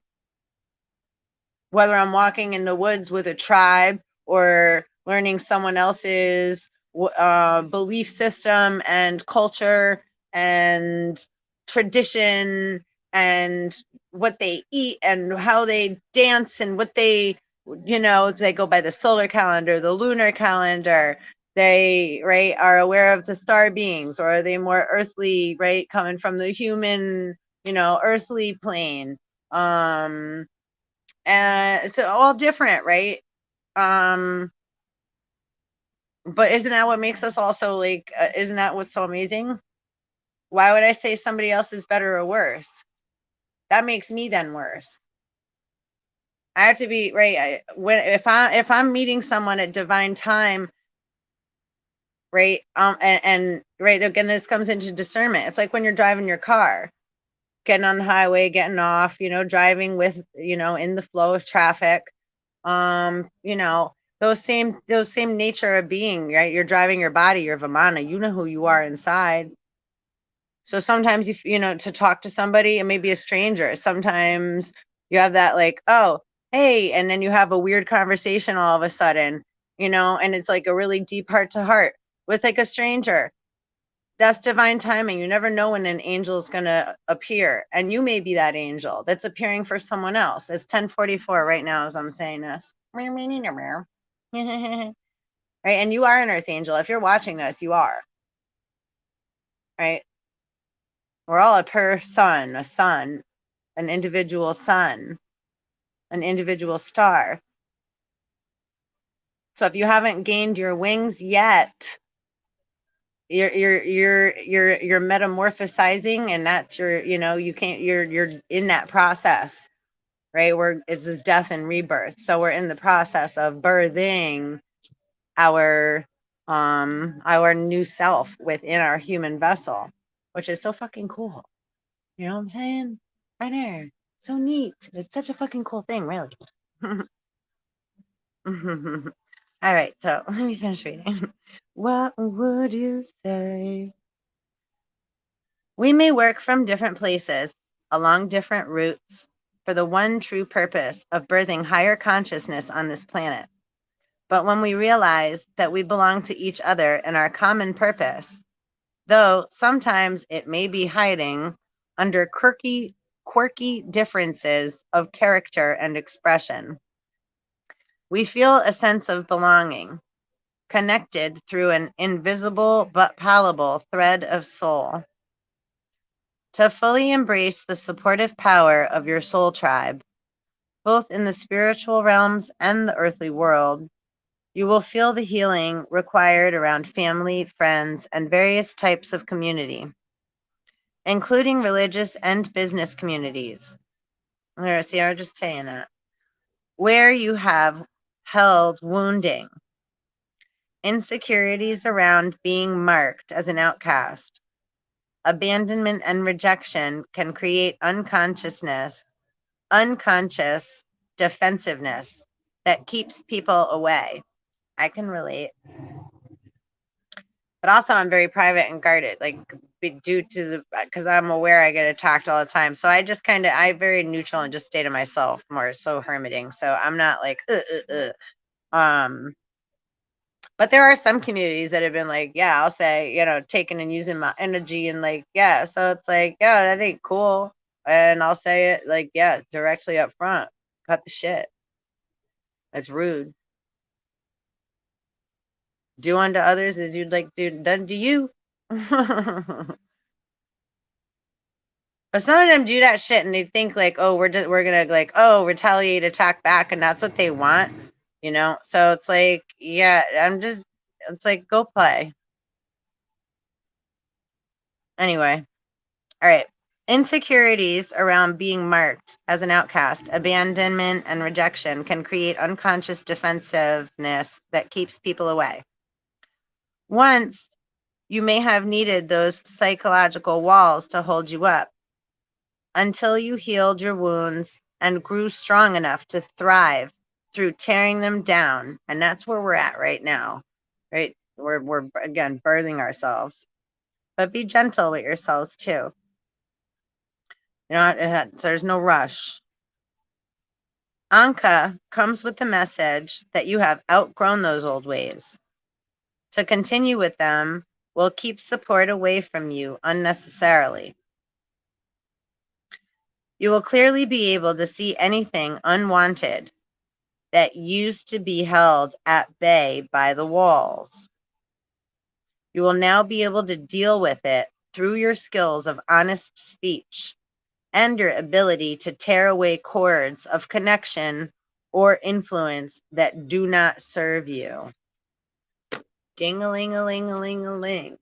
Whether I'm walking in the woods with a tribe or learning someone else's belief system and culture and tradition and what they eat and how they dance and what they go by the solar calendar, the lunar calendar. They are aware of the star beings, or are they more earthly, right, coming from the human, earthly plane. And so all different, right? um but isn't that what makes us also like isn't that what's so amazing? Why would I say somebody else is better or worse? That makes me then worse. I have to be right. If I'm meeting someone at divine time, right, and right, again, this comes into discernment. It's like when you're driving your car, getting on the highway, getting off, driving with, in the flow of traffic. Those same nature of being, right? You're driving your body, you're Vamana, you know who you are inside. So sometimes to talk to somebody, it may be a stranger. Sometimes you have that like, oh, hey, and then you have a weird conversation all of a sudden, and it's like a really deep heart to heart with like a stranger. That's divine timing. You never know when an angel is going to appear, and you may be that angel that's appearing for someone else. It's 10:44 right now as I'm saying this. Right, and you are an earth angel. If you're watching this, you are. Right? We're all a sun, an individual sun, an individual star. So if you haven't gained your wings yet, you're metamorphosizing, and that's your, you can't, you're in that process, right? It's this death and rebirth. So we're in the process of birthing our new self within our human vessel, which is so fucking cool. You know what I'm saying? Right there. So neat. It's such a fucking cool thing, really. All right, so let me finish reading. What would you say? We may work from different places, along different routes, for the one true purpose of birthing higher consciousness on this planet. But when we realize that we belong to each other and our common purpose, though sometimes it may be hiding under quirky differences of character and expression, we feel a sense of belonging, connected through an invisible but palpable thread of soul. To fully embrace the supportive power of your soul tribe, both in the spiritual realms and the earthly world, you will feel the healing required around family, friends, and various types of community, including religious and business communities. See, I was just saying that. Where you have held wounding, insecurities around being marked as an outcast, abandonment and rejection can create unconscious defensiveness that keeps people away. I can relate. But also, I'm very private and guarded, like due to because I'm aware I get attacked all the time. So I very neutral and just stay to myself, more so hermiting. So I'm not like, But there are some communities that have been like, yeah, I'll say, taking and using my energy and like, yeah. So it's like, yeah, that ain't cool. And I'll say it like, yeah, directly up front. Cut the shit. That's rude. Do unto others as you'd like done to you. But some of them do that shit and they think like, oh, we're gonna like, oh, retaliate, attack back, and that's what they want, So it's like, yeah, it's like, go play. Anyway, all right. Insecurities around being marked as an outcast, abandonment, and rejection can create unconscious defensiveness that keeps people away. Once you may have needed those psychological walls to hold you up until you healed your wounds and grew strong enough to thrive through tearing them down. And that's where we're at right now, right? We're again birthing ourselves, but be gentle with yourselves too. There's no rush. Anka comes with the message that you have outgrown those old ways. To continue with them will keep support away from you unnecessarily. You will clearly be able to see anything unwanted that used to be held at bay by the walls. You will now be able to deal with it through your skills of honest speech and your ability to tear away cords of connection or influence that do not serve you. Ding-a-ling-a-ling-a-ling-a-ling.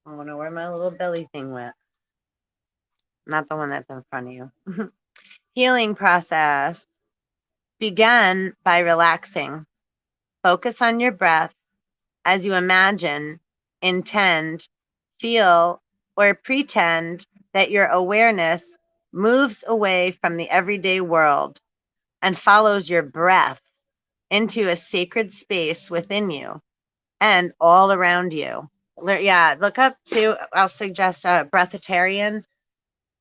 I wonder where my little belly thing went. Not the one that's in front of you. Healing process. Begin by relaxing. Focus on your breath as you imagine, intend, feel, or pretend that your awareness moves away from the everyday world and follows your breath into a sacred space within you and all around you. Yeah, look up too. I'll suggest breatharian.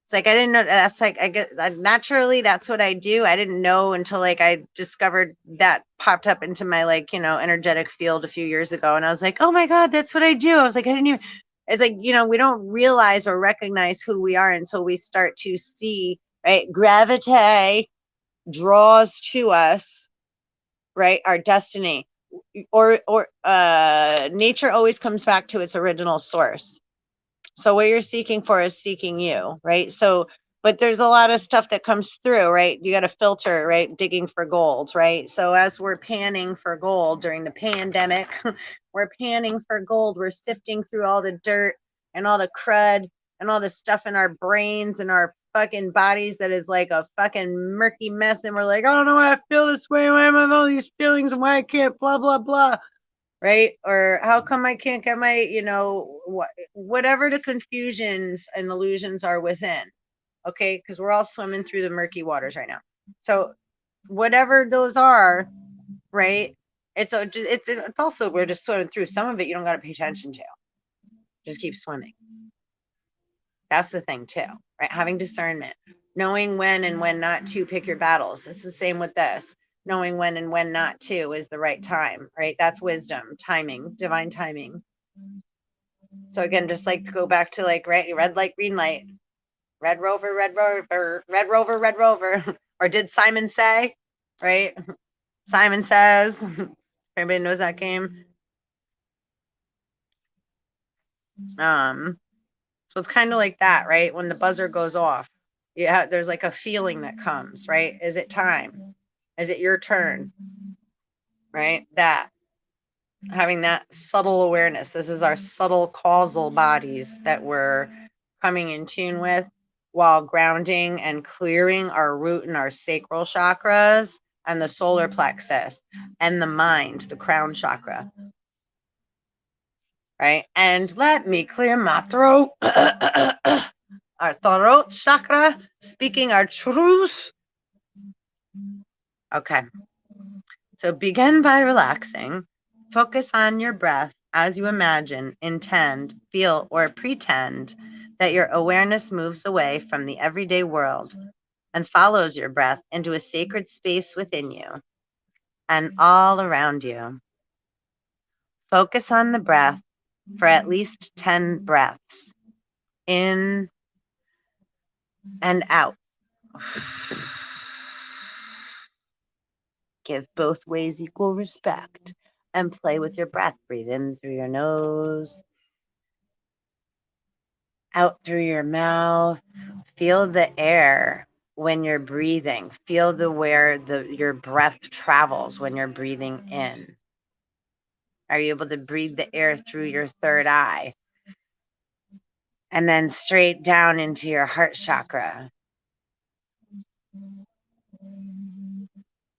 It's like I didn't know that's like I get naturally that's what I do. I didn't know until like I discovered that popped up into my energetic field a few years ago, and I was like, oh my god, that's what I do. I was like, I didn't even. It's like we don't realize or recognize who we are until we start to see, right? Gravity draws to us, right? Our destiny, or nature always comes back to its original source. So what you're seeking for is seeking you, right? So, But there's a lot of stuff that comes through, right? You got to filter, right? Digging for gold, right? So as we're panning for gold during the pandemic, we're panning for gold. We're sifting through all the dirt and all the crud and all the stuff in our brains and our fucking bodies that is like a fucking murky mess. And we're like, I don't know why I feel this way. Why am I having all these feelings and why I can't blah, blah, blah. Right? Or how come I can't get my, whatever the confusions and illusions are within. Okay, because we're all swimming through the murky waters right now. So whatever those are, right? It's also, we're just swimming through. Some of it you don't got to pay attention to. Just keep swimming. That's the thing too, right? Having discernment, knowing when and when not to pick your battles. It's the same with this. Knowing when and when not to is the right time, right? That's wisdom, timing, divine timing. So again, just like to go back to like red light, green light. Red Rover, Red Rover, Red Rover, Red Rover. Or did Simon say? Right? Simon Says. Everybody knows that game. So it's kind of like that, right? When the buzzer goes off, there's like a feeling that comes, right? Is it time? Is it your turn? Right? That. Having that subtle awareness. This is our subtle causal bodies that we're coming in tune with, while grounding and clearing our root and our sacral chakras and the solar plexus and the mind, the crown chakra. Right? And let me clear my throat. Our throat chakra, speaking our truth. Okay. So begin by relaxing. Focus on your breath as you imagine, intend, feel, or pretend that your awareness moves away from the everyday world and follows your breath into a sacred space within you and all around you. Focus on the breath for at least 10 breaths, in and out. Give both ways equal respect and play with your breath. Breathe in through your nose, out through your mouth. Feel the air when you're breathing. Feel where your breath travels when you're breathing in. Are you able to breathe the air through your third eye? And then straight down into your heart chakra.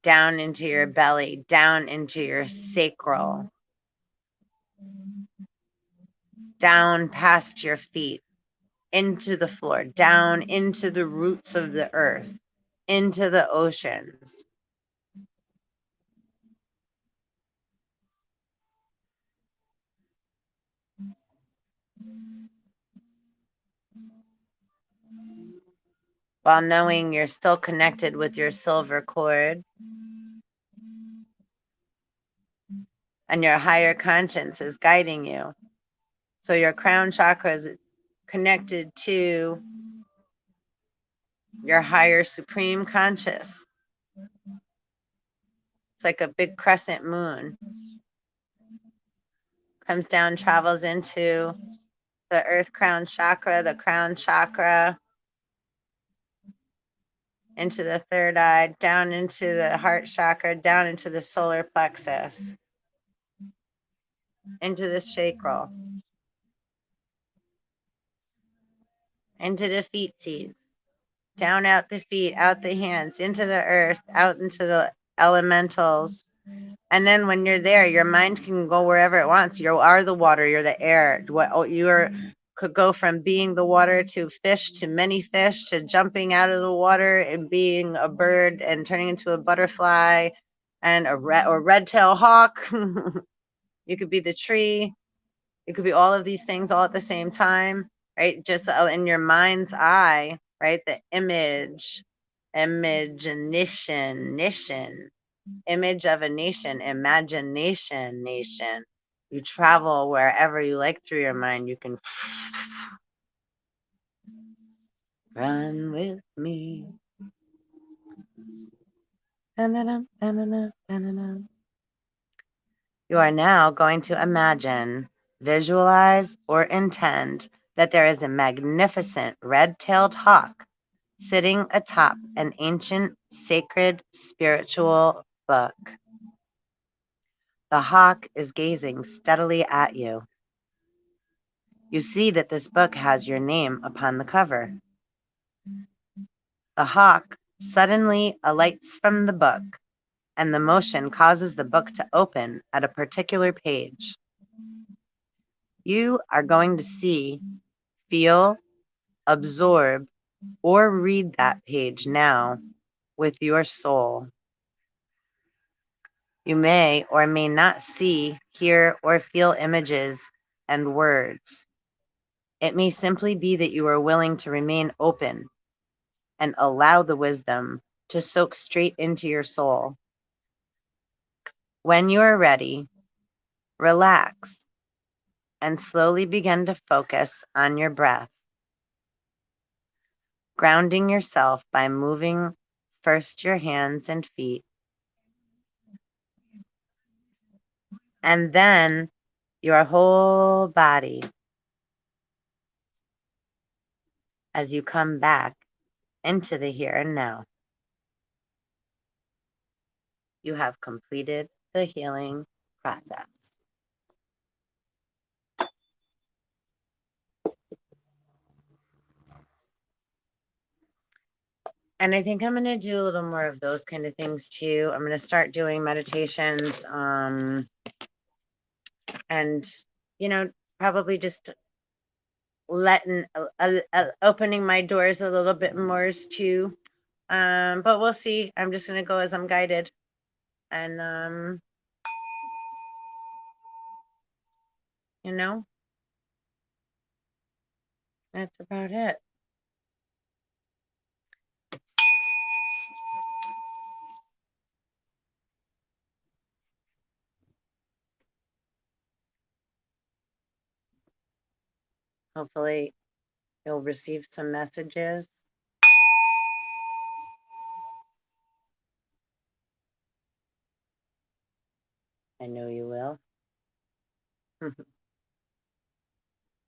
Down into your belly, down into your sacral. Down past your feet, into the floor, down into the roots of the earth, into the oceans. While knowing you're still connected with your silver cord and your higher conscience is guiding you. So your crown chakra is connected to your higher supreme conscious. It's like a big crescent moon. Comes down, travels into the earth crown chakra, the crown chakra, into the third eye, down into the heart chakra, down into the solar plexus, into the sacral, into the feetsies, down out the feet, out the hands, into the earth, out into the elementals. And then when you're there, your mind can go wherever it wants. You are the water, you're the air. Could go from being the water to fish, to many fish, to jumping out of the water and being a bird and turning into a butterfly and a red-tailed hawk. You could be the tree. It could be all of these things all at the same time, right? Just in your mind's eye, right? The image of a nation, imagination nation. You travel wherever you like through your mind. You can run with me. You are now going to imagine, visualize, or intend that there is a magnificent red-tailed hawk sitting atop an ancient, sacred, spiritual book. The hawk is gazing steadily at you. You see that this book has your name upon the cover. The hawk suddenly alights from the book, and the motion causes the book to open at a particular page. You are going to see, feel, absorb, or read that page now with your soul. You may or may not see, hear, or feel images and words. It may simply be that you are willing to remain open and allow the wisdom to soak straight into your soul. When you are ready, relax and slowly begin to focus on your breath, grounding yourself by moving first your hands and feet, and then your whole body as you come back into the here and now. You have completed the healing process. And I think I'm going to do a little more of those kind of things too. I'm going to start doing meditations and, probably just letting, opening my doors a little bit more too. But we'll see. I'm just going to go as I'm guided. And, that's about it. Hopefully you'll receive some messages. I know you will.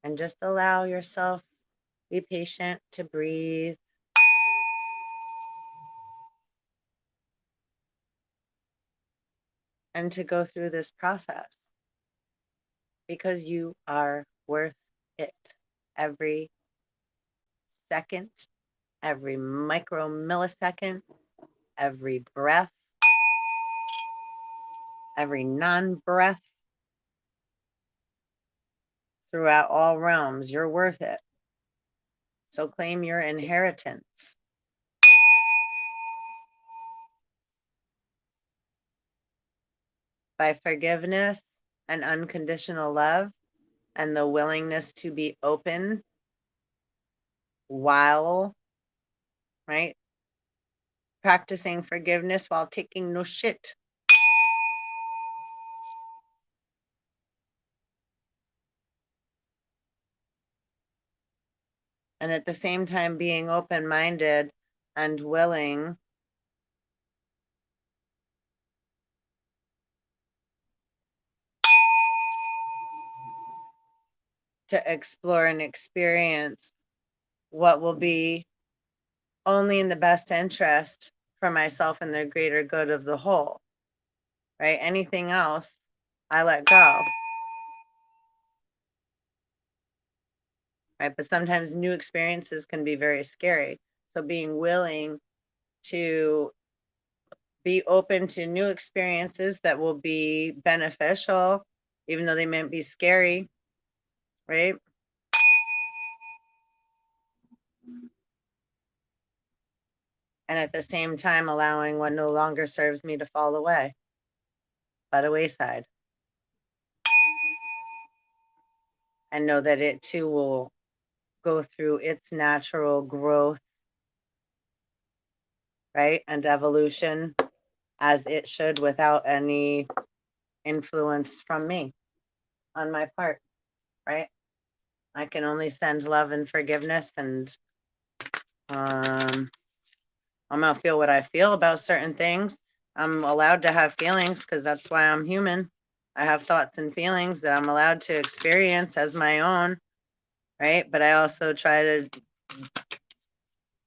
And just allow yourself, be patient to breathe. And to go through this process, because you are worth it. Every second, every micro millisecond, every breath, every non-breath, throughout all realms, you're worth it. So claim your inheritance. By forgiveness and unconditional love and the willingness to be open while, right, practicing forgiveness while taking no shit. And at the same time being open-minded and willing to explore and experience what will be only in the best interest for myself and the greater good of the whole, right? Anything else, I let go, right? But sometimes new experiences can be very scary. So being willing to be open to new experiences that will be beneficial, even though they might be scary, right? And at the same time, allowing what no longer serves me to fall away by the wayside. And know that it too will go through its natural growth, right? And evolution as it should, without any influence from me on my part, right? I can only send love and forgiveness, and I'm gonna feel what I feel about certain things. I'm allowed to have feelings because that's why I'm human. I have thoughts and feelings that I'm allowed to experience as my own, right? But I also try to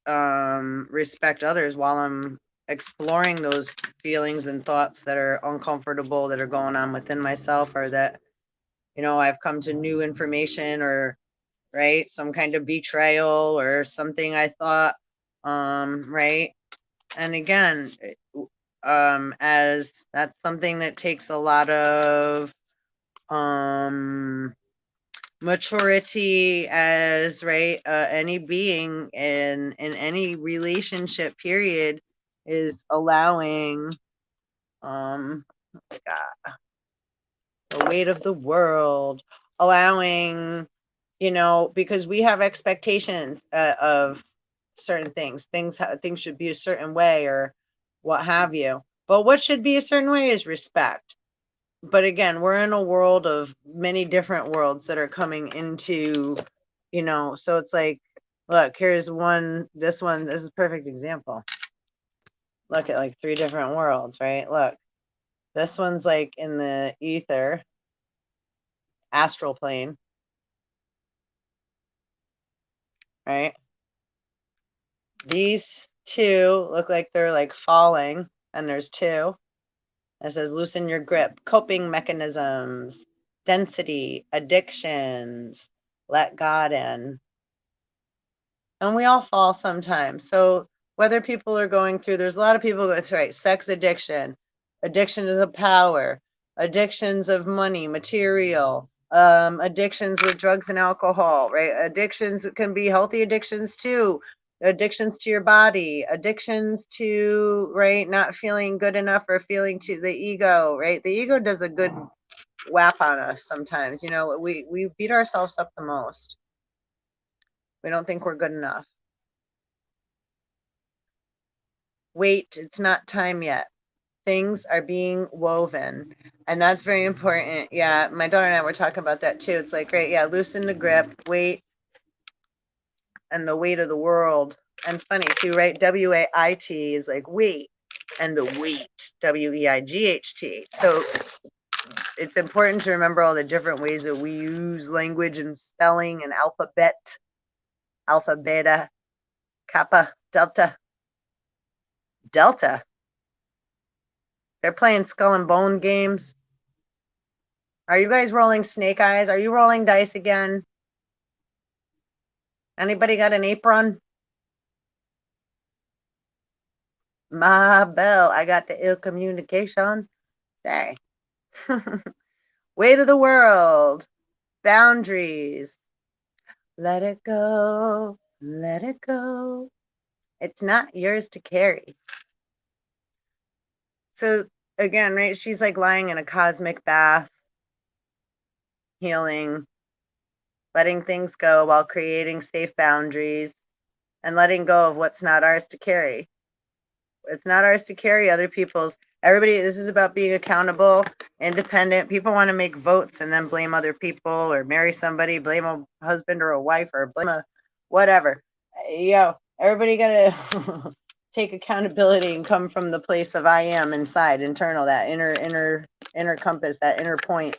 respect others while I'm exploring those feelings and thoughts that are uncomfortable that are going on within myself, or that, I've come to new information, or right, some kind of betrayal or something I thought, right. And again, as that's something that takes a lot of maturity, as right, any being in any relationship period is allowing the weight of the world, allowing, because we have expectations of certain things should be a certain way, or what have you. But what should be a certain way is respect. But again, we're in a world of many different worlds that are coming into, so it's like, look, here's this is a perfect example. Look at like 3 different worlds, right? Look, this one's like in the ether, astral plane, right? These 2 look like they're like falling, and there's 2. It says loosen your grip, coping mechanisms, density, addictions, let God in. And we all fall sometimes. So whether people are going through, there's a lot of people, that's right, sex addiction, addiction is a power, addictions of money, material, addictions with drugs and alcohol, right? Addictions can be healthy addictions too. Addictions to your body, addictions to, right, not feeling good enough, or feeling to the ego, right? The ego does a good whap on us sometimes. We beat ourselves up the most. We don't think we're good enough. Wait, it's not time yet. Things are being woven. And that's very important. Yeah, my daughter and I were talking about that too. It's like, great, yeah, loosen the grip, wait, and the weight of the world. And it's funny too, right? WAIT is like wait, and the weight, WEIGHT. So it's important to remember all the different ways that we use language and spelling and alphabet, alpha, beta, kappa, delta. Delta. They're playing skull and bone games. Are you guys rolling snake eyes? Are you rolling dice again? Anybody got an apron? Ma bell, I got the ill communication. Say. Weight of the world. Boundaries. Let it go. Let it go. It's not yours to carry. So again, right, she's like lying in a cosmic bath, healing, letting things go while creating safe boundaries, and letting go of what's not ours to carry. It's not ours to carry other people's. Everybody, this is about being accountable, independent. People want to make votes and then blame other people, or marry somebody, blame a husband or a wife, or blame a whatever. Everybody got to take accountability and come from the place of I am inside, internal, that inner compass, that inner point.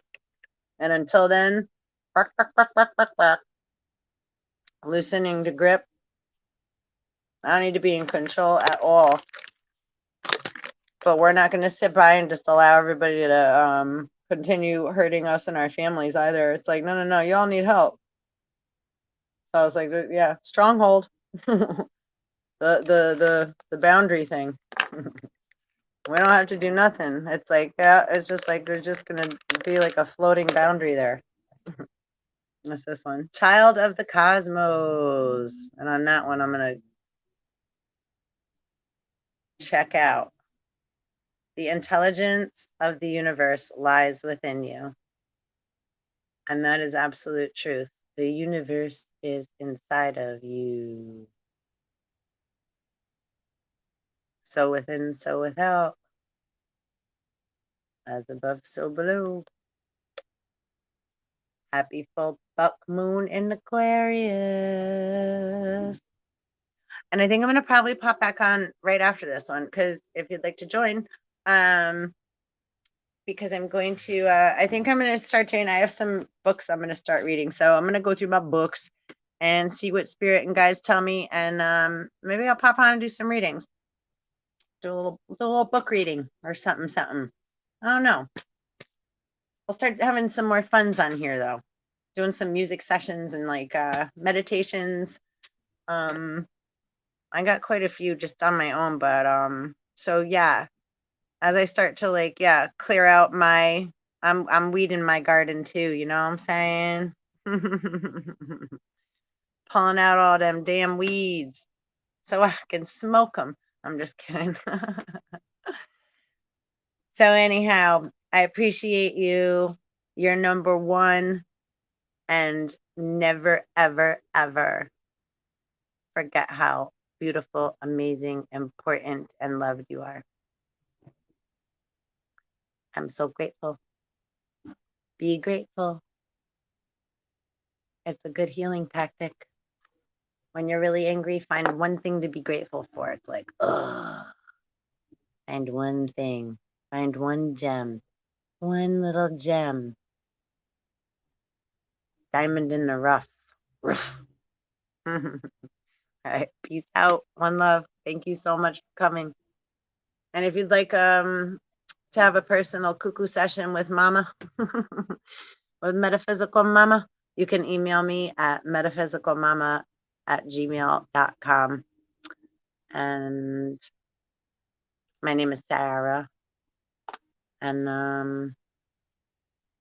And until then, loosening the grip. I don't need to be in control at all. But we're not going to sit by and just allow everybody to continue hurting us and our families either. It's like, no, you all need help. So I was like, yeah, stronghold. the boundary thing. We don't have to do nothing. It's like, yeah, it's just like there's just gonna be like a floating boundary there. What's this one? Child of the Cosmos. And on that one, I'm gonna check out. The intelligence of the universe lies within you. And that is absolute truth. The universe is inside of you. So within, so without. As above, so below. Happy full buck moon in Aquarius. And I think I'm going to probably pop back on right after this one, because if you'd like to join, because I'm going to, I think I'm going to start doing, I have some books I'm going to start reading. So I'm going to go through my books and see what spirit and guides tell me. And maybe I'll pop on and do some readings. Do a little book reading or something, something. I don't know. We'll start having some more funs on here though. Doing some music sessions and like meditations. I got quite a few just on my own, but so yeah, as I start to like, yeah, clear out my I'm weeding my garden too, you know what I'm saying? Pulling out all them damn weeds so I can smoke them. I'm just kidding. So anyhow, I appreciate you. You're number one, and never, ever, ever forget how beautiful, amazing, important, and loved you are. I'm so grateful. Be grateful. It's a good healing tactic. When you're really angry, find one thing to be grateful for. It's like, ugh. Find one thing. Find one gem. One little gem. Diamond in the rough. All right. Peace out. One love. Thank you so much for coming. And if you'd like to have a personal cuckoo session with Mama, with Metaphysical Mama, you can email me at metaphysicalmama@gmail.com. And my name is Sarah. And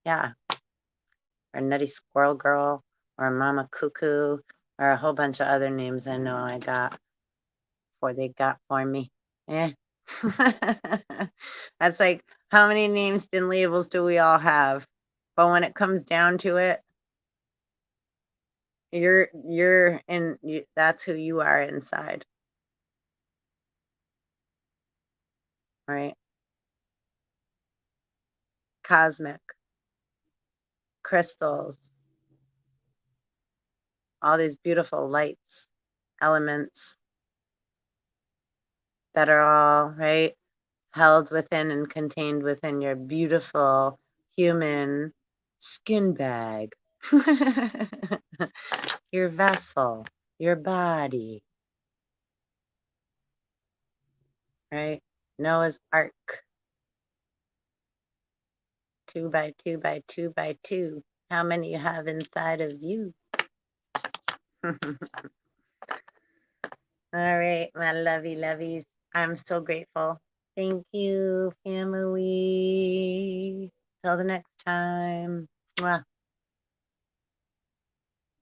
yeah, or Nutty Squirrel Girl, or Mama Cuckoo, or a whole bunch of other names I know I got, or they got for me. Yeah. That's like, how many names and labels do we all have? But when it comes down to it, that's who you are inside, right? Cosmic, crystals, all these beautiful lights, elements that are all, right, held within and contained within your beautiful human skin bag, your vessel, your body, right? Noah's Ark, 2 by 2 by 2 by 2. How many you have inside of you? All right, my lovey lovies. I'm so grateful. Thank you, family. Till the next time. Mwah.